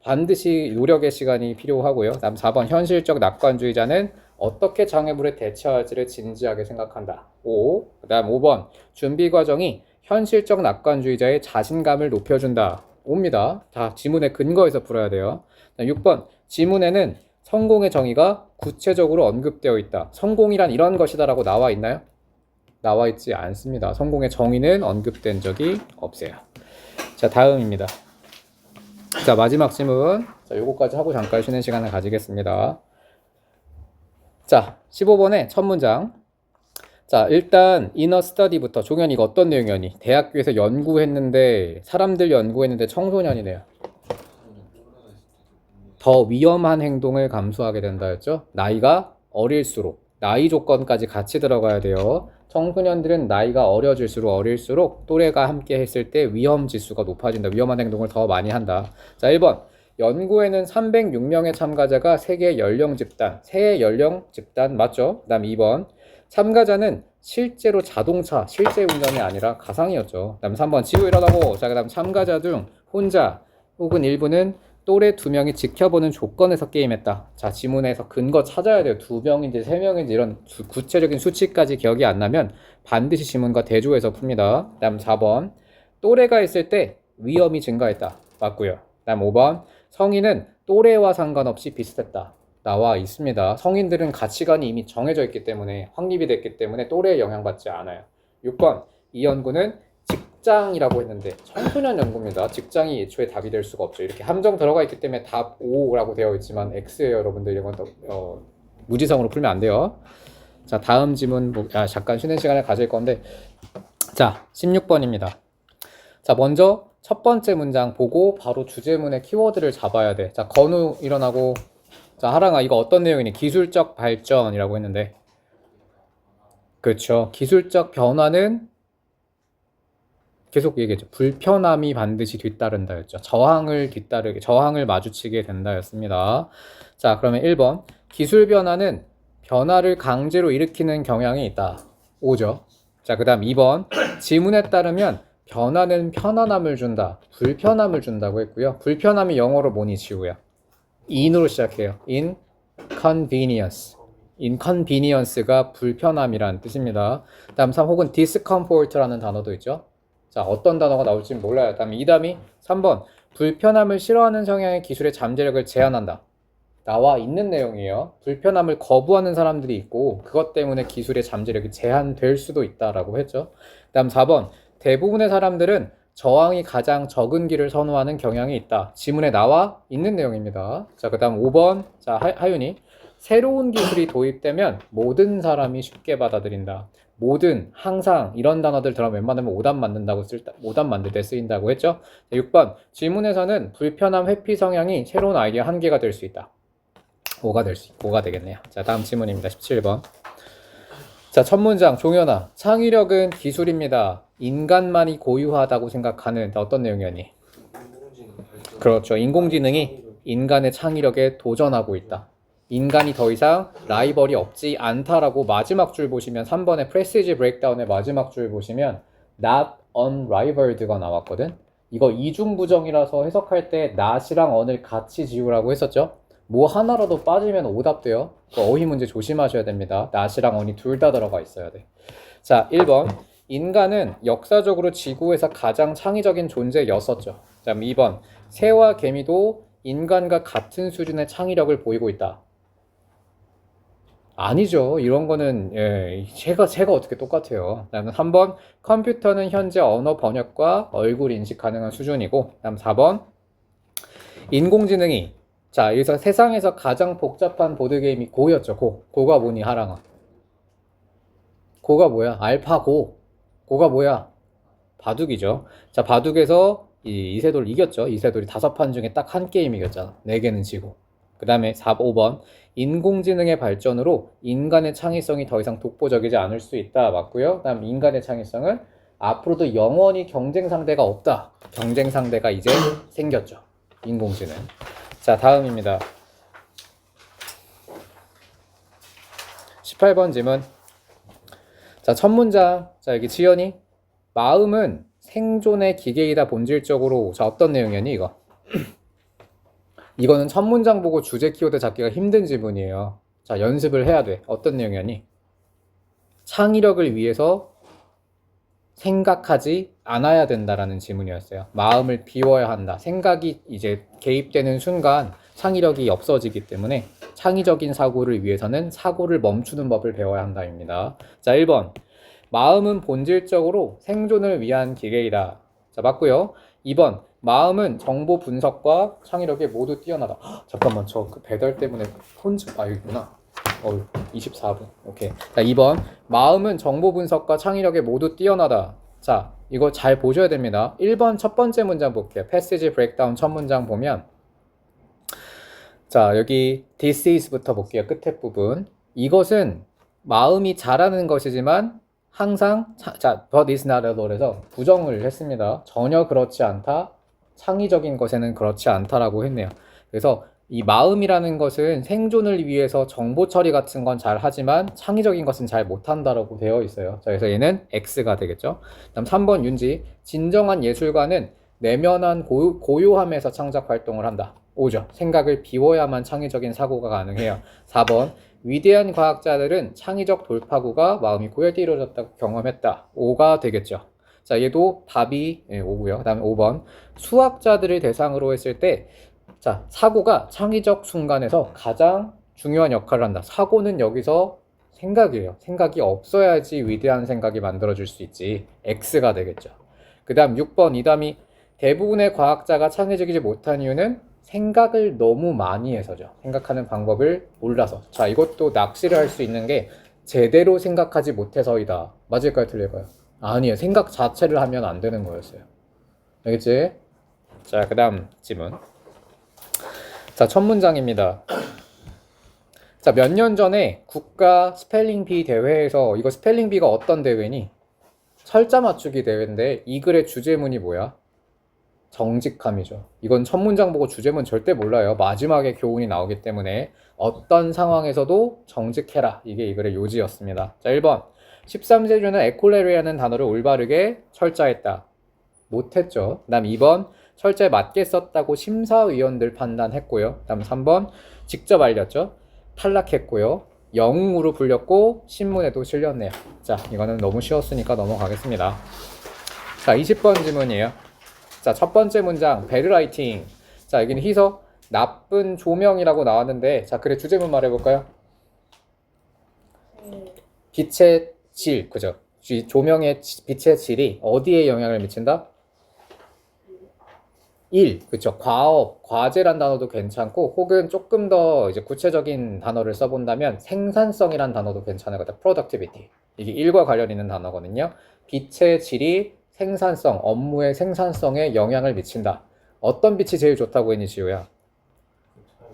반드시 노력의 시간이 필요하고요. 다음 4번. 현실적 낙관주의자는 어떻게 장애물에 대처할지를 진지하게 생각한다. 5. 그 다음 5번. 준비 과정이 현실적 낙관주의자의 자신감을 높여준다. 옵니다. 다 지문의 근거에서 풀어야 돼요. 6번 지문에는 성공의 정의가 구체적으로 언급되어 있다. 성공이란 이런 것이다라고 나와 있나요? 나와 있지 않습니다. 성공의 정의는 언급된 적이 없어요. 자, 다음입니다. 자, 마지막 질문. 자, 요거까지 하고 잠깐 쉬는 시간을 가지겠습니다. 자, 15번의 첫 문장. 자, 일단 이너 스터디부터. 종현 이거 어떤 내용이었니? 대학교에서 연구했는데 사람들 연구했는데 청소년이네요. 더 위험한 행동을 감수하게 된다였죠. 나이가 어릴수록 나이 조건까지 같이 들어가야 돼요. 청소년들은 나이가 어릴수록 또래가 함께 했을 때 위험 지수가 높아진다. 위험한 행동을 더 많이 한다. 자, 1번 연구에는 306명의 참가자가 세계 연령 집단 맞죠? 그 다음 2번 참가자는 실제로 실제 운전이 아니라 가상이었죠. 그 다음 3번 지구 일어나고. 자, 그 다음 참가자 중 혼자 혹은 일부는 또래 2명이 지켜보는 조건에서 게임했다. 자, 지문에서 근거 찾아야 돼요. 2명인지 3명인지 이런 구체적인 수치까지 기억이 안 나면 반드시 지문과 대조해서 풉니다. 그 다음 4번 또래가 있을 때 위험이 증가했다. 맞고요. 그 다음 5번 성인은 또래와 상관없이 비슷했다. 나와 있습니다. 성인들은 가치관이 이미 정해져 있기 때문에 확립이 됐기 때문에 또래에 영향받지 않아요. 6번 이 연구는 직장이라고 했는데 청소년 연구입니다. 직장이 애초에 답이 될 수가 없죠. 이렇게 함정 들어가 있기 때문에 답 O라고 되어 있지만 X예요. 여러분들 이건 무지성으로 풀면 안 돼요. 자, 다음 지문 잠깐 쉬는 시간을 가질 건데 자 16번입니다. 자, 먼저 첫 번째 문장 보고 바로 주제문의 키워드를 잡아야 돼. 자, 건우 일어나고. 자, 하랑아 이거 어떤 내용이니? 기술적 발전이라고 했는데 그렇죠. 기술적 변화는 계속 얘기했죠. 불편함이 반드시 뒤따른다였죠. 저항을 마주치게 된다였습니다. 자, 그러면 1번 기술 변화는 변화를 강제로 일으키는 경향이 있다. 5죠. 자, 그 다음 2번 지문에 따르면 변화는 편안함을 준다. 불편함을 준다고 했고요. 불편함이 영어로 뭐니 지우야? in으로 시작해요. inconvenience가 불편함이라는 뜻입니다. 다음 3 혹은 discomfort라는 단어도 있죠. 자, 어떤 단어가 나올지 몰라요. 다음 2담이 3번 불편함을 싫어하는 성향의 기술의 잠재력을 제한한다. 나와 있는 내용이에요. 불편함을 거부하는 사람들이 있고 그것 때문에 기술의 잠재력이 제한될 수도 있다라고 했죠. 다음 4번 대부분의 사람들은 저항이 가장 적은 길을 선호하는 경향이 있다. 지문에 나와 있는 내용입니다. 자, 그 다음 5번 자, 하윤이 새로운 기술이 도입되면 모든 사람이 쉽게 받아들인다. 모든, 항상 이런 단어들 들어가면 웬만하면 오답 만들 때 쓰인다고 했죠. 6번 질문에서는 불편함 회피 성향이 새로운 아이디어 한계가 될 수 있다. 5가 되겠네요. 자, 다음 질문입니다. 17번. 자, 첫 문장 종현아 창의력은 기술입니다. 인간만이 고유하다고 생각하는 어떤 내용이었니? 그렇죠. 인공지능이 인간의 창의력에 도전하고 있다. 인간이 더 이상 라이벌이 없지 않다라고 마지막 줄 보시면 3번의 프레시지 브레이크다운의 마지막 줄 보시면 not unrivaled가 나왔거든. 이거 이중부정이라서 해석할 때 not이랑 on을 같이 지우라고 했었죠. 뭐 하나라도 빠지면 오답돼요. 어휘 문제 조심하셔야 됩니다. not이랑 on이 둘 다 들어가 있어야 돼. 자, 1번 인간은 역사적으로 지구에서 가장 창의적인 존재였었죠. 자, 2번 새와 개미도 인간과 같은 수준의 창의력을 보이고 있다. 아니죠. 이런 거는 새가 어떻게 똑같아요. 다음 3번 컴퓨터는 현재 언어 번역과 얼굴 인식 가능한 수준이고 다음 4번 인공지능이 자 여기서 세상에서 가장 복잡한 보드게임이 고였죠. 고가 뭐니 하랑아? 고가 뭐야? 알파고. 고가 뭐야? 바둑이죠. 자, 바둑에서 이세돌 이겼죠. 이세돌이 5판 중에 딱 한 게임 이겼잖아. 4개는 지고. 그 다음에 5번 인공지능의 발전으로 인간의 창의성이 더 이상 독보적이지 않을 수 있다. 맞고요. 그 다음 인간의 창의성은 앞으로도 영원히 경쟁 상대가 없다. 경쟁 상대가 이제 생겼죠. 인공지능. 자, 다음입니다. 18번 질문. 자, 첫 문장. 자, 여기 지연이 마음은 생존의 기계이다 본질적으로. 자, 어떤 내용이었니 이거? 이거는 첫 문장 보고 주제 키워드 잡기가 힘든 지문이에요. 자, 연습을 해야 돼. 어떤 내용이었니? 창의력을 위해서 생각하지 않아야 된다라는 지문이었어요. 마음을 비워야 한다. 생각이 이제 개입되는 순간 창의력이 없어지기 때문에 창의적인 사고를 위해서는 사고를 멈추는 법을 배워야 한다입니다. 자, 1번. 마음은 본질적으로 생존을 위한 기계이다. 자, 맞고요. 2번. 마음은 정보 분석과 창의력에 모두 뛰어나다. 잠깐만, 저 그 배달 때문에 여기구나. 24분. 오케이. 자, 2번. 마음은 정보 분석과 창의력에 모두 뛰어나다. 자, 이거 잘 보셔야 됩니다. 1번 첫 번째 문장 볼게요. 패시지 브레이크다운 첫 문장 보면, 자, 여기 this is부터 볼게요. 끝에 부분. 이것은 마음이 잘하는 것이지만 항상 but is not at all에서 부정을 했습니다. 전혀 그렇지 않다. 창의적인 것에는 그렇지 않다라고 했네요. 그래서 이 마음이라는 것은 생존을 위해서 정보 처리 같은 건 잘 하지만 창의적인 것은 잘 못한다라고 되어 있어요. 자, 그래서 얘는 X가 되겠죠. 다음 3번 윤지. 진정한 예술가는 내면한 고요함에서 창작 활동을 한다. 5죠. 생각을 비워야만 창의적인 사고가 가능해요. 4번. 위대한 과학자들은 창의적 돌파구가 마음이 고요할 때 이루어졌다고 경험했다. 5가 되겠죠. 자, 얘도 답이 5고요. 그 다음에 5번. 수학자들을 대상으로 했을 때, 자, 사고가 창의적 순간에서 가장 중요한 역할을 한다. 사고는 여기서 생각이에요. 생각이 없어야지 위대한 생각이 만들어질 수 있지. X가 되겠죠. 그 다음 6번. 이담이 대부분의 과학자가 창의적이지 못한 이유는 생각을 너무 많이 해서죠. 생각하는 방법을 몰라서. 자, 이것도 낚시를 할 수 있는 게 제대로 생각하지 못해서이다. 맞을까요? 틀릴까요? 아니에요. 생각 자체를 하면 안 되는 거였어요. 알겠지? 자, 그 다음 지문. 자, 첫 문장입니다. 자, 몇 년 전에 국가 스펠링 비 대회에서, 이거 스펠링 비가 어떤 대회니? 철자 맞추기 대회인데 이 글의 주제문이 뭐야? 정직함이죠. 이건 첫 문장 보고 주제문 절대 몰라요. 마지막에 교훈이 나오기 때문에 어떤 상황에서도 정직해라. 이게 이 글의 요지였습니다. 자, 1번. 13세주는 에콜레리라는 단어를 올바르게 철자했다. 못했죠. 그 다음 2번. 철자에 맞게 썼다고 심사위원들 판단했고요. 그 다음 3번. 직접 알렸죠. 탈락했고요. 영웅으로 불렸고 신문에도 실렸네요. 자, 이거는 너무 쉬웠으니까 넘어가겠습니다. 자, 20번 질문이에요. 자, 첫 번째 문장, 배드라이팅. 자, 여기는 희서, 나쁜 조명이라고 나왔는데, 자, 그래, 주제문 말해볼까요? 빛의 질, 그죠? 조명의 빛의 질이 어디에 영향을 미친다? 1, 그쵸? 과업, 과제란 단어도 괜찮고, 혹은 조금 더 이제 구체적인 단어를 써본다면, 생산성이란 단어도 괜찮을 것 같아요. productivity. 이게 1과 관련 있는 단어거든요. 빛의 질이 생산성, 업무의 생산성에 영향을 미친다. 어떤 빛이 제일 좋다고 했니, 지우야?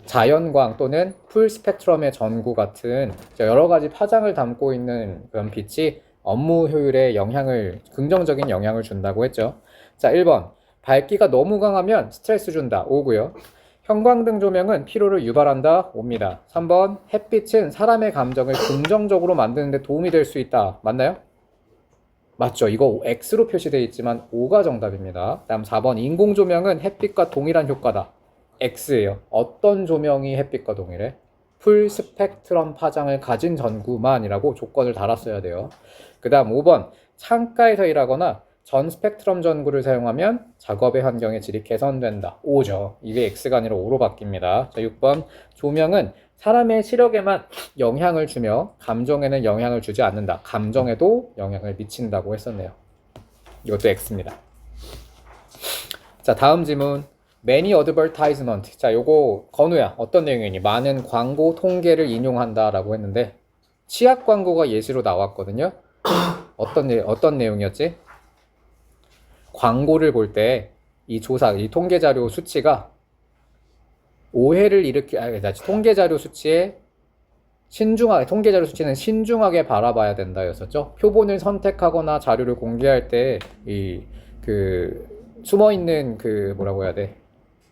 자연광 또는 풀 스펙트럼의 전구 같은 여러 가지 파장을 담고 있는 그런 빛이 업무 효율에 긍정적인 영향을 준다고 했죠. 자, 1번. 밝기가 너무 강하면 스트레스 준다. 5고요. 형광등 조명은 피로를 유발한다. 5입니다. 3번. 햇빛은 사람의 감정을 긍정적으로 만드는 데 도움이 될 수 있다. 맞나요? 맞죠. 이거 X로 표시되어 있지만 5가 정답입니다. 다음 4번. 인공조명은 햇빛과 동일한 효과다. X예요. 어떤 조명이 햇빛과 동일해? 풀 스펙트럼 파장을 가진 전구만이라고 조건을 달았어야 돼요. 그 다음 5번. 창가에서 일하거나 전 스펙트럼 전구를 사용하면 작업의 환경의 질이 개선된다. 5죠. 이게 X가 아니라 5로 바뀝니다. 자, 6번. 조명은 사람의 시력에만 영향을 주며 감정에는 영향을 주지 않는다. 감정에도 영향을 미친다고 했었네요. 이것도 X입니다. 자, 다음 질문. Many advertisement. 자, 요거 건우야. 어떤 내용이니? 많은 광고 통계를 인용한다라고 했는데 치약 광고가 예시로 나왔거든요. 어떤 내용이었지? 광고를 볼 때 이 통계 자료 수치가 오해를 통계 자료 수치에 통계 자료 수치는 신중하게 바라봐야 된다였었죠. 표본을 선택하거나 자료를 공개할 때 숨어있는 뭐라고 해야 돼?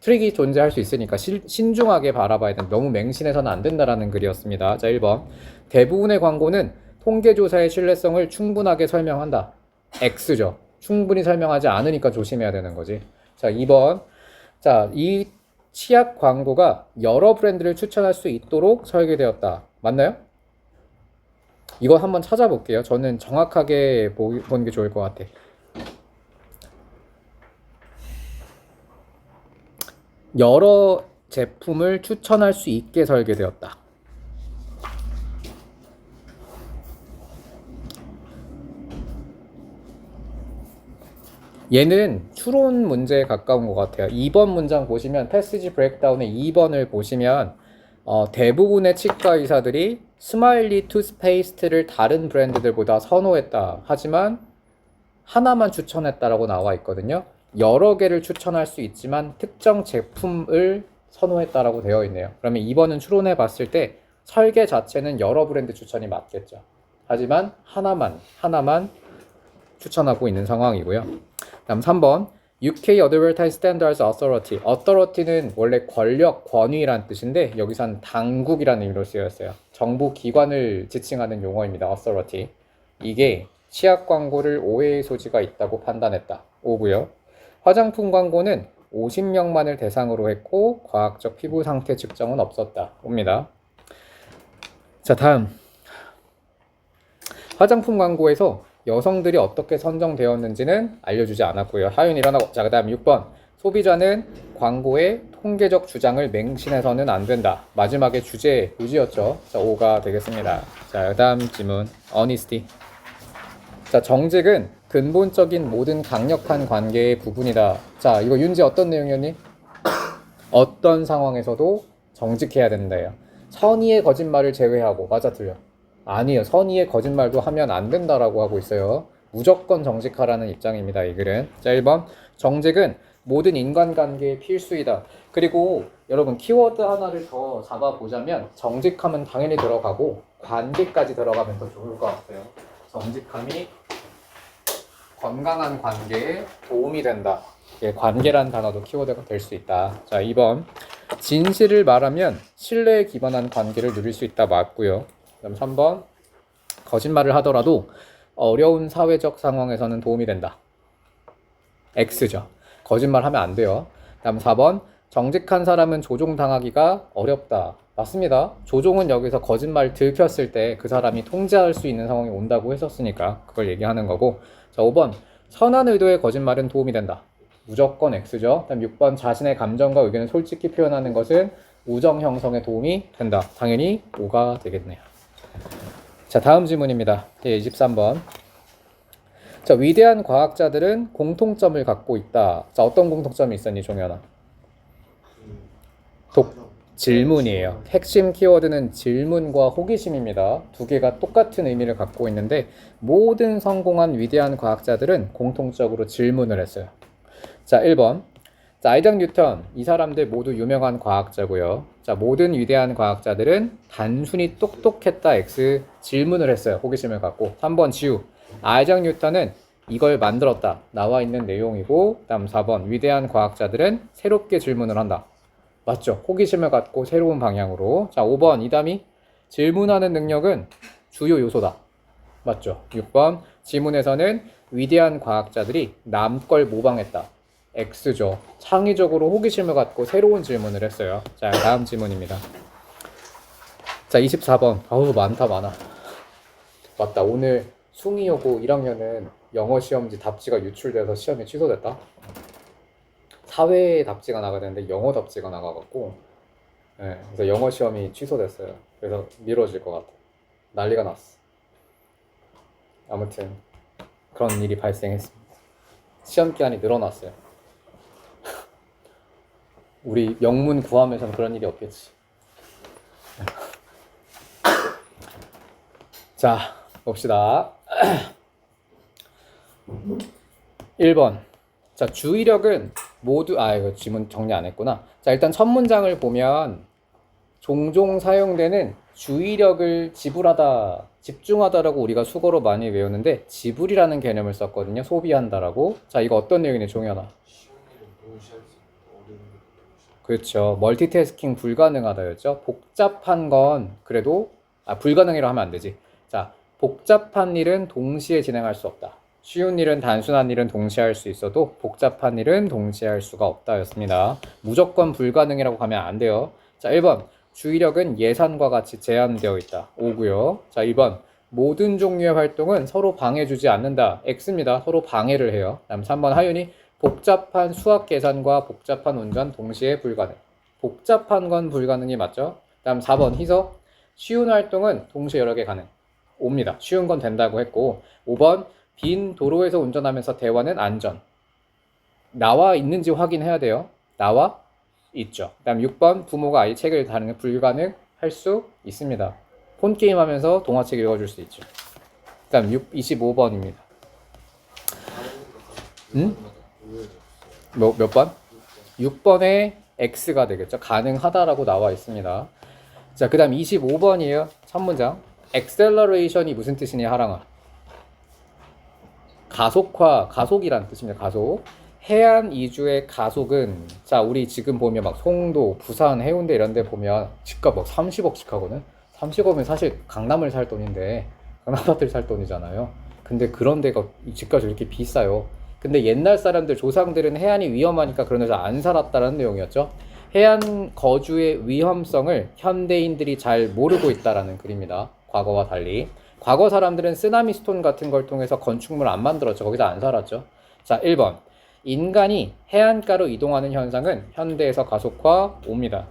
트릭이 존재할 수 있으니까 신중하게 바라봐야 된다. 너무 맹신해서는 안 된다라는 글이었습니다. 자, 1번. 대부분의 광고는 통계조사의 신뢰성을 충분하게 설명한다. X죠. 충분히 설명하지 않으니까 조심해야 되는 거지. 자, 2번. 자, 이 치약 광고가 여러 브랜드를 추천할 수 있도록 설계되었다. 맞나요? 이거 한번 찾아볼게요. 저는 정확하게 보는 게 좋을 것 같아. 여러 제품을 추천할 수 있게 설계되었다. 얘는 추론 문제에 가까운 것 같아요. 2번 문장 보시면 패시지 브레이크다운의 2번을 보시면 대부분의 치과 의사들이 스마일리 투스페이스트를 다른 브랜드들보다 선호했다. 하지만 하나만 추천했다라고 나와 있거든요. 여러 개를 추천할 수 있지만 특정 제품을 선호했다라고 되어 있네요. 그러면 2번은 추론해 봤을 때 설계 자체는 여러 브랜드 추천이 맞겠죠. 하지만 하나만 추천하고 있는 상황이고요. 다음 3번 UK Advertising Standards Authority. Authority는 원래 권력, 권위란 뜻인데 여기서는 당국이라는 의미로 쓰였어요. 정부 기관을 지칭하는 용어입니다. Authority. 이게 치약 광고를 오해의 소지가 있다고 판단했다. 오고요. 화장품 광고는 50명만을 대상으로 했고 과학적 피부 상태 측정은 없었다. 옵니다. 자, 다음 화장품 광고에서 여성들이 어떻게 선정되었는지는 알려주지 않았고요. 하윤 일어나고. 자, 그 다음 6번 소비자는 광고의 통계적 주장을 맹신해서는 안 된다. 마지막에 주제 요지였죠. 자, 5가 되겠습니다. 자, 그 다음 질문 honesty. 자, 정직은 근본적인 모든 강력한 관계의 부분이다. 자, 이거 윤지 어떤 내용이었니? 어떤 상황에서도 정직해야 된다요. 선의의 거짓말을 제외하고. 맞아, 틀려? 아니에요. 선의의 거짓말도 하면 안 된다라고 하고 있어요. 무조건 정직하라는 입장입니다. 이 글은. 자, 1번 정직은 모든 인간관계의 필수이다. 그리고 여러분 키워드 하나를 더 잡아보자면 정직함은 당연히 들어가고 관계까지 들어가면 더 좋을 것 같아요. 정직함이 건강한 관계에 도움이 된다. 관계란 단어도 키워드가 될 수 있다. 자, 2번 진실을 말하면 신뢰에 기반한 관계를 누릴 수 있다. 맞고요. 그다음 3번 거짓말을 하더라도 어려운 사회적 상황에서는 도움이 된다. X죠. 거짓말하면 안 돼요. 다음 4번 정직한 사람은 조종당하기가 어렵다. 맞습니다. 조종은 여기서 거짓말 들켰을 때 그 사람이 통제할 수 있는 상황이 온다고 했었으니까 그걸 얘기하는 거고. 자, 5번 선한 의도의 거짓말은 도움이 된다. 무조건 X죠. 다음 6번 자신의 감정과 의견을 솔직히 표현하는 것은 우정 형성에 도움이 된다. 당연히 5가 되겠네요. 자, 다음 질문입니다. 23번. 자, 위대한 과학자들은 공통점을 갖고 있다. 자, 어떤 공통점이 있었니, 종현아? 질문이에요. 핵심 키워드는 질문과 호기심입니다. 두 개가 똑같은 의미를 갖고 있는데 모든 성공한 위대한 과학자들은 공통적으로 질문을 했어요. 자, 1번. 자, 아이작 뉴턴. 이 사람들 모두 유명한 과학자고요. 자, 모든 위대한 과학자들은 단순히 똑똑했다. X. 질문을 했어요. 호기심을 갖고. 3번 지우. 아이작 뉴턴은 이걸 만들었다. 나와 있는 내용이고. 다음 4번 위대한 과학자들은 새롭게 질문을 한다. 맞죠? 호기심을 갖고 새로운 방향으로. 자, 5번 이담이 질문하는 능력은 주요 요소다. 맞죠? 6번 지문에서는 위대한 과학자들이 남 걸 모방했다. X죠. 창의적으로 호기심을 갖고 새로운 질문을 했어요. 자, 다음 질문입니다. 자, 24번. 아우, 많아. 맞다. 오늘 숭이여고 1학년은 영어 시험지 답지가 유출돼서 시험이 취소됐다. 사회 답지가 나가야 되는데 영어 답지가 나가갖고, 네, 그래서 영어 시험이 취소됐어요. 그래서 미뤄질 것 같아. 난리가 났어. 아무튼 그런 일이 발생했습니다. 시험 기한이 늘어났어요. 우리 영문 구함에서는 그런 일이 없겠지. 자, 봅시다. 1번. 자, 주의력은 모두, 이거 지문 정리 안 했구나. 자, 일단 첫 문장을 보면 종종 사용되는 주의력을 지불하다, 집중하다라고 우리가 수거로 많이 외우는데 지불이라는 개념을 썼거든요. 소비한다라고. 자, 이거 어떤 내용이네, 종현아? 그렇죠. 멀티태스킹 불가능하다였죠. 복잡한 건 그래도 불가능이라고 하면 안 되지. 자, 복잡한 일은 동시에 진행할 수 없다. 쉬운 일은 단순한 일은 동시에 할 수 있어도 복잡한 일은 동시에 할 수가 없다였습니다. 무조건 불가능이라고 하면 안 돼요. 자, 1번 주의력은 예산과 같이 제한되어 있다. 5고요. 자, 2번 모든 종류의 활동은 서로 방해주지 않는다. X입니다. 서로 방해를 해요. 다음 3번 하윤이 복잡한 수학 계산과 복잡한 운전 동시에 불가능. 복잡한 건 불가능이 맞죠? 다음 4번 희서 쉬운 활동은 동시에 여러 개 가능. 옵니다. 쉬운 건 된다고 했고 5번 빈 도로에서 운전하면서 대화는 안전. 나와 있는지 확인해야 돼요. 나와 있죠. 다음 6번 부모가 아이 책을 다루는 불가능할 수 있습니다. 폰게임 하면서 동화책 읽어줄 수 있죠. 다음 25번입니다. 몇 번? 6번에 X가 되겠죠. 가능하다라고 나와 있습니다. 자, 그 다음 25번이에요. 첫 문장. acceleration이 무슨 뜻이냐, 하랑아? 가속이란 뜻입니다. 가속. 해안 이주의 가속은, 자, 우리 지금 보면 막 송도, 부산, 해운대 이런 데 보면 집값 막 30억씩 하거든? 30억이면 사실 강남을 살 돈인데, 강남 아파트를 살 돈이잖아요. 근데 그런 데가 집값이 이렇게 비싸요. 근데 옛날 사람들, 조상들은 해안이 위험하니까 그런 데서 안 살았다는 내용이었죠. 해안 거주의 위험성을 현대인들이 잘 모르고 있다라는 글입니다. 과거와 달리. 과거 사람들은 쓰나미 스톤 같은 걸 통해서 건축물 안 만들었죠. 거기서 안 살았죠. 자, 1번. 인간이 해안가로 이동하는 현상은 현대에서 가속화 옵니다.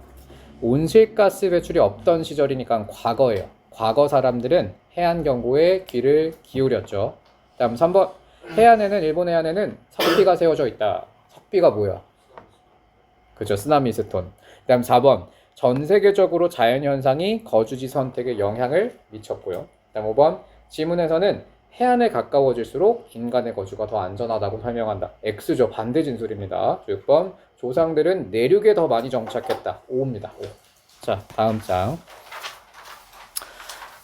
온실가스 배출이 없던 시절이니까 과거예요. 과거 사람들은 해안 경고에 귀를 기울였죠. 다음 3번. 해안에는, 일본 해안에는 석비가 세워져 있다. 석비가 뭐야? 그죠, 쓰나미 스톤. 다음 4번. 전 세계적으로 자연현상이 거주지 선택에 영향을 미쳤고요. 다음 5번. 지문에서는 해안에 가까워질수록 인간의 거주가 더 안전하다고 설명한다. X죠. 반대 진술입니다. 6번. 조상들은 내륙에 더 많이 정착했다. 5입니다. 5. 자, 다음 장.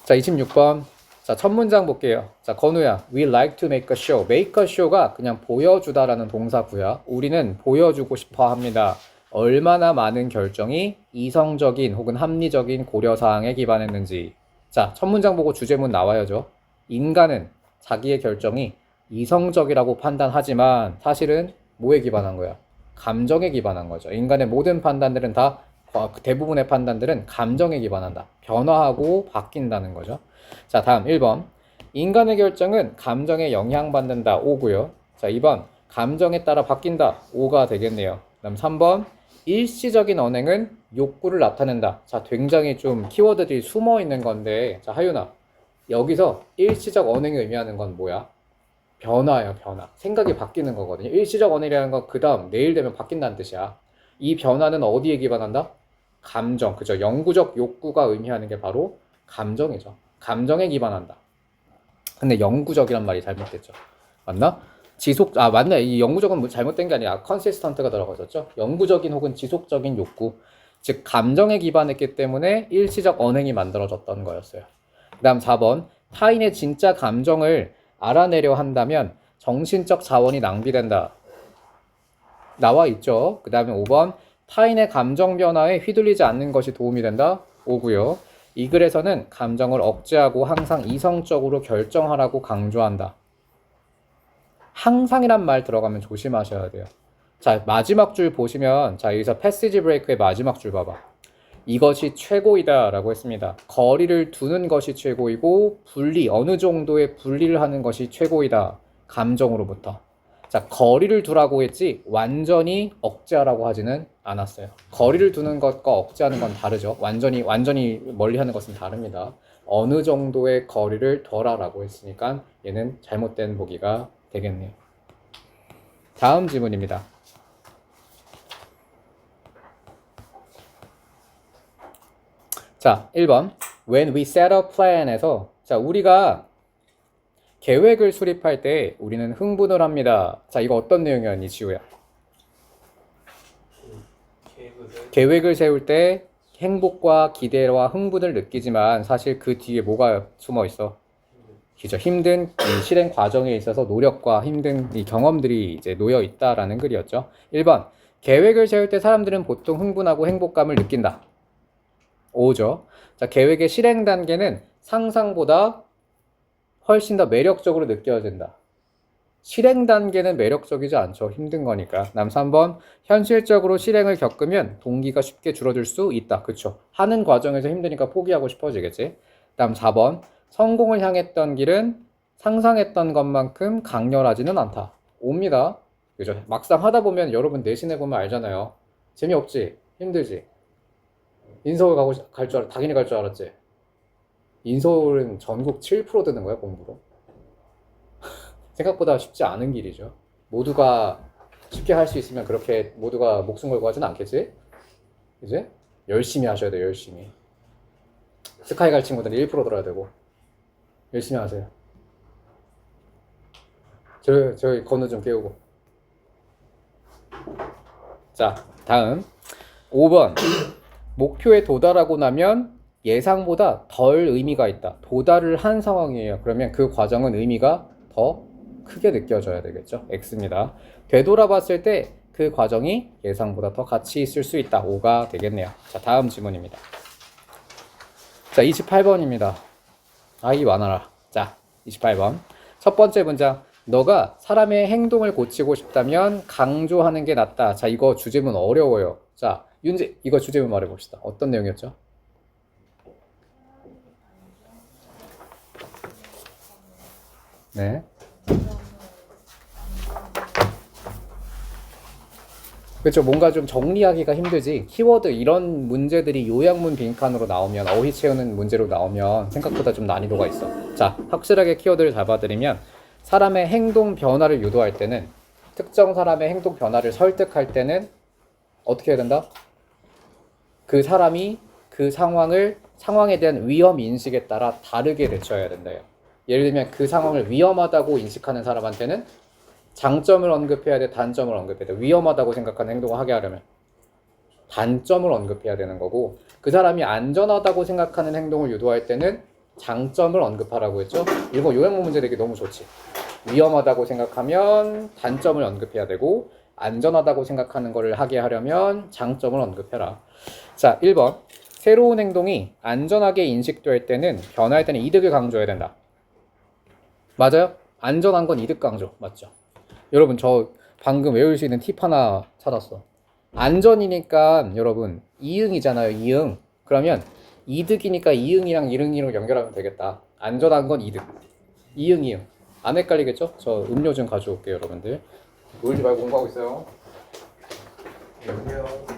자, 26번. 자, 첫 문장 볼게요. 자, 건우야. We like to make a show. make a show가 그냥 보여주다라는 동사구야. 우리는 보여주고 싶어 합니다. 얼마나 많은 결정이 이성적인 혹은 합리적인 고려사항에 기반했는지. 자, 첫 문장 보고 주제문 나와야죠. 인간은 자기의 결정이 이성적이라고 판단하지만 사실은 뭐에 기반한 거야? 감정에 기반한 거죠. 인간의 모든 판단들은 다, 대부분의 판단들은 감정에 기반한다. 변화하고 바뀐다는 거죠. 자, 다음 1번. 인간의 결정은 감정에 영향받는다. 5고요. 자, 2번. 감정에 따라 바뀐다. 5가 되겠네요. 그다음 3번. 일시적인 언행은 욕구를 나타낸다. 자, 굉장히 좀 키워드들이 숨어 있는 건데, 자, 하윤아. 여기서 일시적 언행이 의미하는 건 뭐야? 변화예요, 변화. 생각이 바뀌는 거거든요. 일시적 언행이라는 건 그 다음, 내일 되면 바뀐다는 뜻이야. 이 변화는 어디에 기반한다? 감정. 그죠? 영구적 욕구가 의미하는 게 바로 감정이죠. 감정에 기반한다. 근데 영구적이란 말이 잘못됐죠. 맞나? 맞네. 이 영구적은 잘못된 게 아니라 컨시스턴트가 들어가졌죠. 영구적인 혹은 지속적인 욕구. 즉, 감정에 기반했기 때문에 일시적 언행이 만들어졌던 거였어요. 그 다음 4번. 타인의 진짜 감정을 알아내려 한다면 정신적 자원이 낭비된다. 나와 있죠. 그 다음에 5번. 타인의 감정 변화에 휘둘리지 않는 것이 도움이 된다. 5고요. 이 글에서는 감정을 억제하고 항상 이성적으로 결정하라고 강조한다. 항상이란 말 들어가면 조심하셔야 돼요. 자, 마지막 줄 보시면, 자, 여기서 패시지 브레이크의 마지막 줄 봐봐. 이것이 최고이다 라고 했습니다. 거리를 두는 것이 최고이고 어느 정도의 분리를 하는 것이 최고이다. 감정으로부터. 자, 거리를 두라고 했지 완전히 억제하라고 하지는 않았어요. 거리를 두는 것과 억제하는 건 다르죠. 완전히 멀리하는 것은 다릅니다. 어느 정도의 거리를 둬라라고 했으니까 얘는 잘못된 보기가 되겠네요. 다음 질문입니다. 자, 1번. When we set a plan에서, 자, 우리가 계획을 수립할 때 우리는 흥분을 합니다. 자, 이거 어떤 내용이었니, 지우야? 계획을 세울 때 행복과 기대와 흥분을 느끼지만 사실 그 뒤에 뭐가 숨어 있어? 그죠? 힘든 이 실행 과정에 있어서 노력과 힘든 이 경험들이 이제 놓여 있다라는 글이었죠. 1번. 계획을 세울 때 사람들은 보통 흥분하고 행복감을 느낀다. 5죠. 자, 계획의 실행 단계는 상상보다 훨씬 더 매력적으로 느껴진다. 실행 단계는 매력적이지 않죠. 힘든 거니까. 다음 3번. 현실적으로 실행을 겪으면 동기가 쉽게 줄어들 수 있다. 그쵸? 하는 과정에서 힘드니까 포기하고 싶어지겠지. 다음 4번. 성공을 향했던 길은 상상했던 것만큼 강렬하지는 않다. 옵니다. 그죠? 막상 하다 보면 여러분 내신해 보면 알잖아요. 재미없지? 힘들지? 인서울 당연히 갈 줄 알았지? 인서울은 전국 7% 드는 거야, 공부로. 생각보다 쉽지 않은 길이죠. 모두가 쉽게 할 수 있으면 그렇게 모두가 목숨 걸고 하진 않겠지? 이제 열심히 하셔야 돼요, 열심히. 스카이 갈 친구들은 1% 들어야 되고. 열심히 하세요. 저희 건우 좀 깨우고. 자, 다음 5번. 목표에 도달하고 나면 예상보다 덜 의미가 있다. 도달을 한 상황이에요. 그러면 그 과정은 의미가 더 크게 느껴져야 되겠죠. X입니다. 되돌아봤을 때 그 과정이 예상보다 더 가치 있을 수 있다. 5가 되겠네요. 자, 다음 질문입니다. 자, 28번입니다. 아이 많아라. 자, 28번. 첫 번째 문장. 너가 사람의 행동을 고치고 싶다면 강조하는 게 낫다. 자, 이거 주제문 어려워요. 자, 윤지, 이거 주제문 말해봅시다. 어떤 내용이었죠? 네. 그렇죠. 뭔가 좀 정리하기가 힘들지. 키워드 이런 문제들이 요약문 빈칸으로 나오면, 어휘 채우는 문제로 나오면 생각보다 좀 난이도가 있어. 자, 확실하게 키워드를 잡아드리면 사람의 행동 변화를 유도할 때는, 특정 사람의 행동 변화를 설득할 때는 어떻게 해야 된다? 그 사람이 그 상황에 대한 위험 인식에 따라 다르게 대처해야 된다요. 예를 들면 그 상황을 위험하다고 인식하는 사람한테는 장점을 언급해야 돼, 단점을 언급해야 돼. 위험하다고 생각하는 행동을 하게 하려면 단점을 언급해야 되는 거고, 그 사람이 안전하다고 생각하는 행동을 유도할 때는 장점을 언급하라고 했죠. 이거 요약문 문제 되기 너무 좋지. 위험하다고 생각하면 단점을 언급해야 되고, 안전하다고 생각하는 거를 하게 하려면 장점을 언급해라. 자, 1번. 새로운 행동이 안전하게 인식될 때는, 변화할 때는 이득을 강조해야 된다. 맞아요? 안전한 건 이득 강조. 맞죠? 여러분, 저 방금 외울 수 있는 팁 하나 찾았어. 안전이니까 여러분 이응이잖아요. 이응. 그러면 이득이니까 이응이랑 이응이랑 연결하면 되겠다. 안전한 건 이득. 이응 이응. 안 헷갈리겠죠? 저 음료 좀 가져올게요, 여러분들. 놀지 말고 공부하고 있어요. 여기요.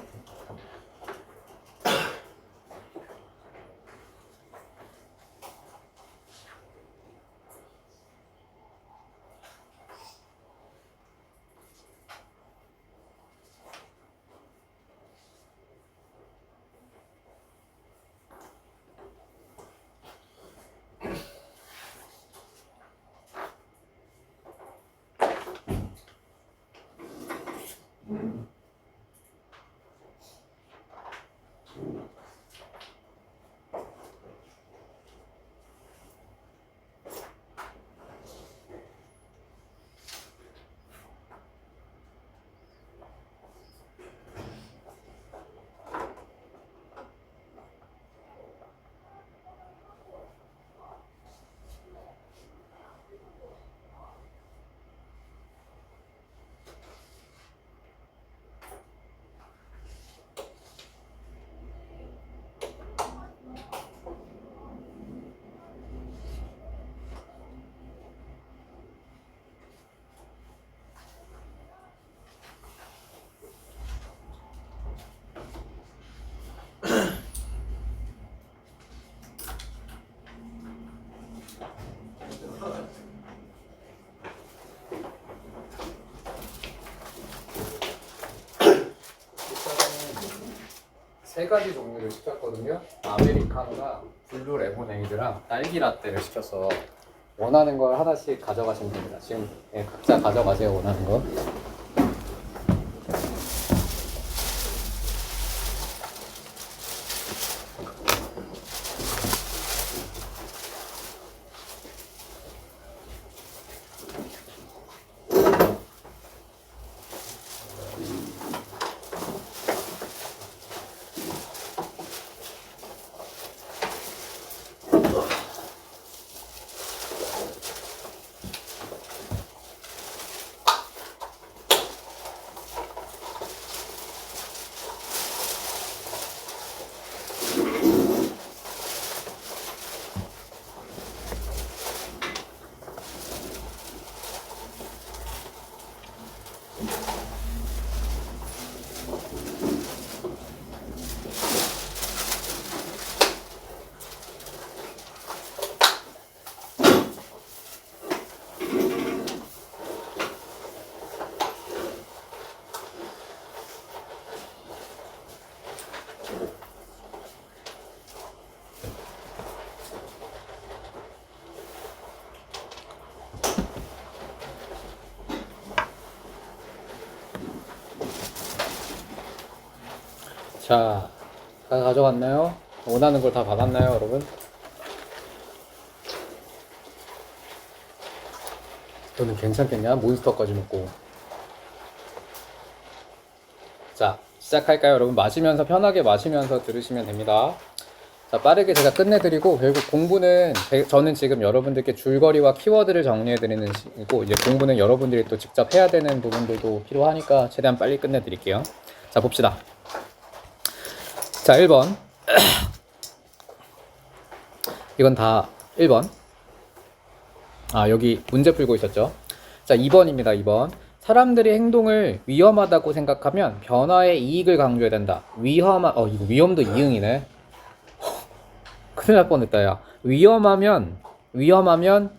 세 가지 종류를 시켰거든요. 아메리카노랑 블루 레모네이드랑 딸기 라떼를 시켰어. 원하는 걸 하나씩 가져가시면 됩니다. 지금 각자 가져가세요, 원하는 거. 자, 다 가져갔나요? 원하는 걸 다 받았나요, 여러분? 너는 괜찮겠냐? 몬스터까지 먹고. 자, 시작할까요, 여러분? 마시면서, 편하게 마시면서 들으시면 됩니다. 자, 빠르게 제가 끝내드리고, 결국 공부는, 저는 지금 여러분들께 줄거리와 키워드를 정리해드리는 시고, 이제 공부는 여러분들이 또 직접 해야 되는 부분들도 필요하니까, 최대한 빨리 끝내드릴게요. 자, 봅시다. 자, 1번. 이건 다 1번. 여기 문제 풀고 있었죠. 자, 2번입니다. 2번. 사람들이 행동을 위험하다고 생각하면 변화의 이익을 강조해야 된다. 이거 위험도 이응이네. 큰일 날 뻔했다, 야. 위험하면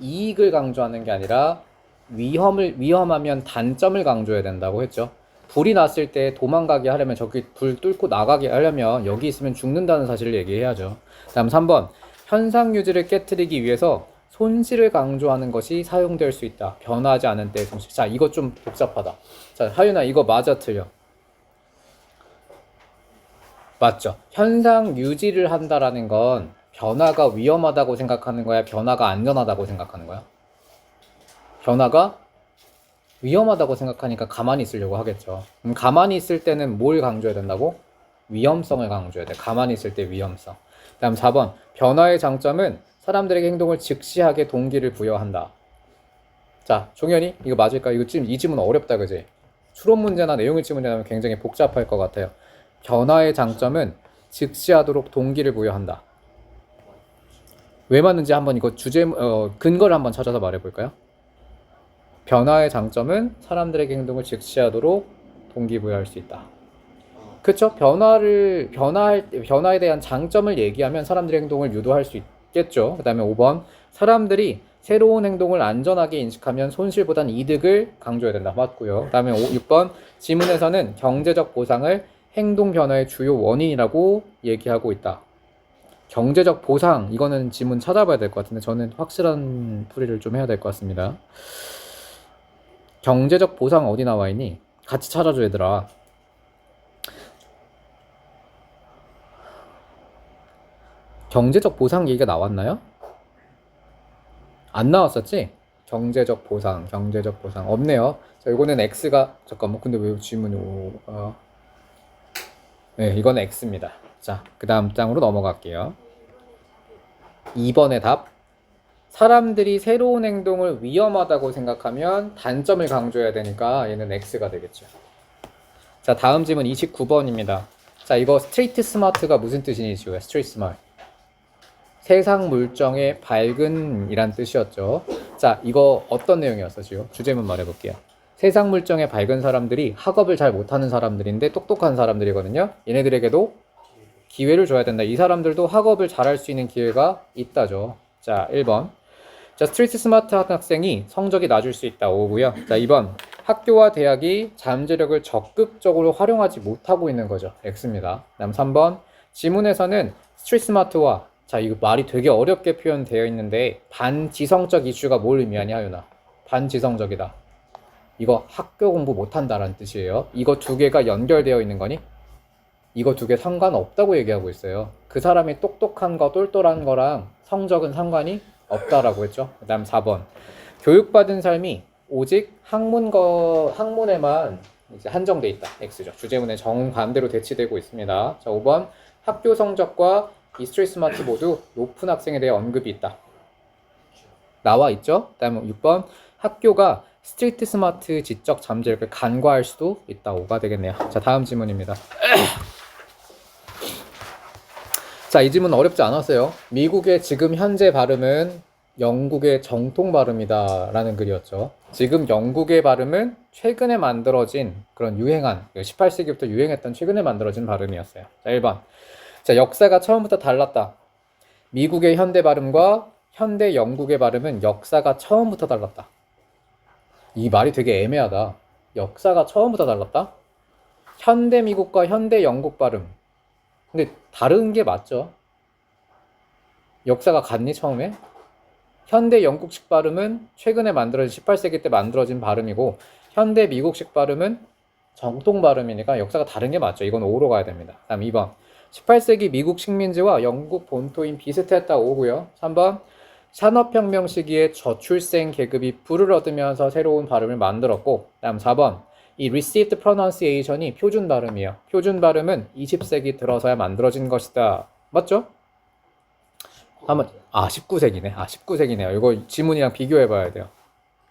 이익을 강조하는 게 아니라 위험하면 단점을 강조해야 된다고 했죠. 불이 났을 때 도망가게 하려면, 저기 불 뚫고 나가게 하려면 여기 있으면 죽는다는 사실을 얘기해야죠. 다음 3번. 현상 유지를 깨트리기 위해서 손실을 강조하는 것이 사용될 수 있다. 변화하지 않은 때의 손실. 자, 이거 좀 복잡하다. 자, 하윤아, 이거 맞아, 틀려? 맞죠? 현상 유지를 한다라는 건 변화가 위험하다고 생각하는 거야? 변화가 안전하다고 생각하는 거야? 변화가 위험하다고 생각하니까 가만히 있으려고 하겠죠. 가만히 있을 때는 뭘 강조해야 된다고? 위험성을 강조해야 돼. 가만히 있을 때 위험성. 다음 4번. 변화의 장점은 사람들에게 행동을 즉시하게 동기를 부여한다. 자, 종현이 이거 맞을까? 이거 지금 이 지문 어렵다, 그지? 추론 문제나 내용일치 문제라면 굉장히 복잡할 것 같아요. 변화의 장점은 즉시하도록 동기를 부여한다. 왜 맞는지 한번 이거 근거를 한번 찾아서 말해볼까요? 변화의 장점은 사람들에게 행동을 즉시하도록 동기부여할 수 있다. 그쵸? 변화에 대한 장점을 얘기하면 사람들의 행동을 유도할 수 있겠죠. 그 다음에 5번. 사람들이 새로운 행동을 안전하게 인식하면 손실보단 이득을 강조해야 된다. 맞고요. 그 다음에 6번. 지문에서는 경제적 보상을 행동 변화의 주요 원인이라고 얘기하고 있다. 경제적 보상, 이거는 지문 찾아봐야 될 것 같은데 저는 확실한 풀이를 좀 해야 될 것 같습니다. 경제적 보상 어디 나와 있니? 같이 찾아줘, 얘들아. 경제적 보상 얘기가 나왔나요? 안 나왔었지? 경제적 보상 없네요. 자, 이거는 X가, 잠깐만, 근데 왜 지문이 네, 이건 X입니다. 자, 그 다음 장으로 넘어갈게요. 2번의 답. 사람들이 새로운 행동을 위험하다고 생각하면 단점을 강조해야 되니까 얘는 X가 되겠죠. 자, 다음 질문 29번입니다. 자, 이거 스트리트 스마트가 무슨 뜻이니, 지호야? 스트리트 스마트. 세상 물정의 밝은 이란 뜻이었죠. 자, 이거 어떤 내용이었어, 지호? 주제문 말해볼게요. 세상 물정의 밝은 사람들이 학업을 잘 못하는 사람들인데 똑똑한 사람들이거든요. 얘네들에게도 기회를 줘야 된다. 이 사람들도 학업을 잘할 수 있는 기회가 있다죠. 자, 1번. 자, 스트리트 스마트한 학생이 성적이 낮을 수 있다. 5고요. 자, 2번. 학교와 대학이 잠재력을 적극적으로 활용하지 못하고 있는 거죠. X입니다. 다음 3번. 지문에서는 스트리트 스마트와, 자, 이거 말이 되게 어렵게 표현되어 있는데 반지성적 이슈가 뭘 의미하냐, 하윤아? 반지성적이다. 이거 학교 공부 못한다라는 뜻이에요. 이거 두 개가 연결되어 있는 거니? 이거 두 개 상관없다고 얘기하고 있어요. 그 사람이 똑똑한 거, 똘똘한 거랑 성적은 상관이 없다라고 했죠. 그 다음 4번. 교육받은 삶이 오직 학문에만 이제 한정돼 있다. X죠. 주제문에 정반대로 대치되고 있습니다. 자, 5번. 학교 성적과 이 스트리트 스마트 모두 높은 학생에 대해 언급이 있다. 나와 있죠. 그 다음에 6번. 학교가 스트리트 스마트 지적 잠재력을 간과할 수도 있다. 5가 되겠네요. 자, 다음 질문입니다. 자, 이 질문 어렵지 않았어요. 미국의 지금 현재 발음은 영국의 정통 발음이다 라는 글이었죠. 지금 영국의 발음은 최근에 만들어진 그런 유행한 18세기부터 유행했던 최근에 만들어진 발음이었어요. 자, 1번. 자, 역사가 처음부터 달랐다. 미국의 현대 발음과 현대 영국의 발음은 역사가 처음부터 달랐다. 이 말이 되게 애매하다. 역사가 처음부터 달랐다? 현대 미국과 현대 영국 발음. 근데 다른 게 맞죠? 역사가 같니, 처음에? 현대 영국식 발음은 최근에 만들어진 18세기 때 만들어진 발음이고 현대 미국식 발음은 정통 발음이니까 역사가 다른 게 맞죠. 이건 O로 가야 됩니다. 다음 2번. 18세기 미국 식민지와 영국 본토인 비슷했다 O고요. 3번. 산업혁명 시기에 저출생 계급이 부를 얻으면서 새로운 발음을 만들었고, 다음 4번. 이 received pronunciation이 표준 발음이에요. 표준 발음은 20세기 들어서야 만들어진 것이다. 맞죠? 한번 19세기네. 19세기네요. 이거 지문이랑 비교해 봐야 돼요.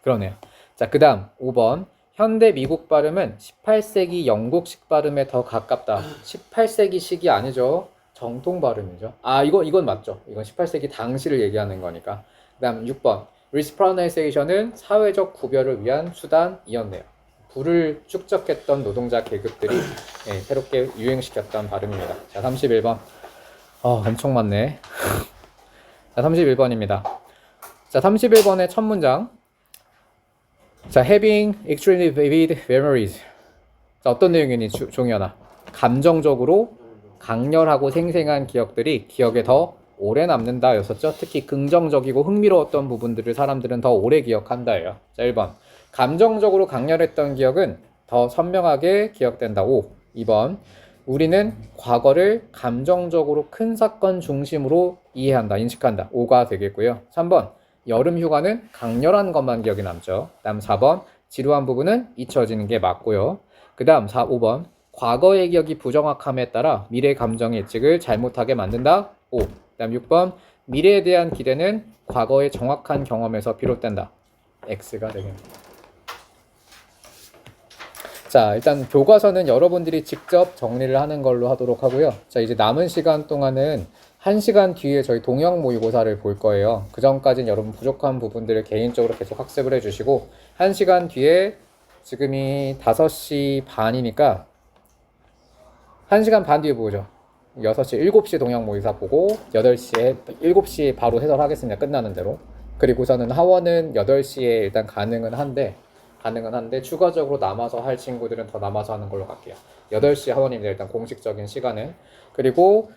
그러네요. 자, 그다음 5번. 현대 미국 발음은 18세기 영국식 발음에 더 가깝다. 18세기식이 아니죠. 정통 발음이죠. 이건 맞죠. 이건 18세기 당시를 얘기하는 거니까. 그다음 6번. Respronunciation은 사회적 구별을 위한 수단이었네요. 부를 축적했던 노동자 계급들이 새롭게 유행시켰던 발음입니다. 자, 31번. 엄청 많네. 자, 31번입니다. 자, 31번의 첫 문장. 자, having extremely vivid memories. 자, 어떤 내용이니, 종현아? 감정적으로 강렬하고 생생한 기억들이 기억에 더 오래 남는다 였었죠. 특히 긍정적이고 흥미로웠던 부분들을 사람들은 더 오래 기억한다예요. 자, 1번. 감정적으로 강렬했던 기억은 더 선명하게 기억된다. 5. 2번. 우리는 과거를 감정적으로 큰 사건 중심으로 이해한다, 인식한다. 5가 되겠고요. 3번. 여름 휴가는 강렬한 것만 기억에 남죠. 다음 4번. 지루한 부분은 잊혀지는 게 맞고요. 그 다음 5번. 과거의 기억이 부정확함에 따라 미래 감정의 예측을 잘못하게 만든다. 5. 다음 6번. 미래에 대한 기대는 과거의 정확한 경험에서 비롯된다. X가 되겠습니다. 자, 일단 교과서는 여러분들이 직접 정리를 하는 걸로 하도록 하고요. 자, 이제 남은 시간 동안은 1시간 뒤에 저희 동영 모의고사를 볼 거예요. 그 전까지는 여러분 부족한 부분들을 개인적으로 계속 학습을 해주시고, 1시간 뒤에 지금이 5시 반이니까 1시간 반 뒤에 보죠. 6시, 7시 동영 모의사 보고 8시에, 7시에 바로 해설하겠습니다. 끝나는 대로. 그리고서는 하원은 8시에 일단 가능은 한데 추가적으로 남아서 할 친구들은 더 남아서 하는 걸로 갈게요. 8시 하원입니다. 일단 공식적인 시간은. 그리고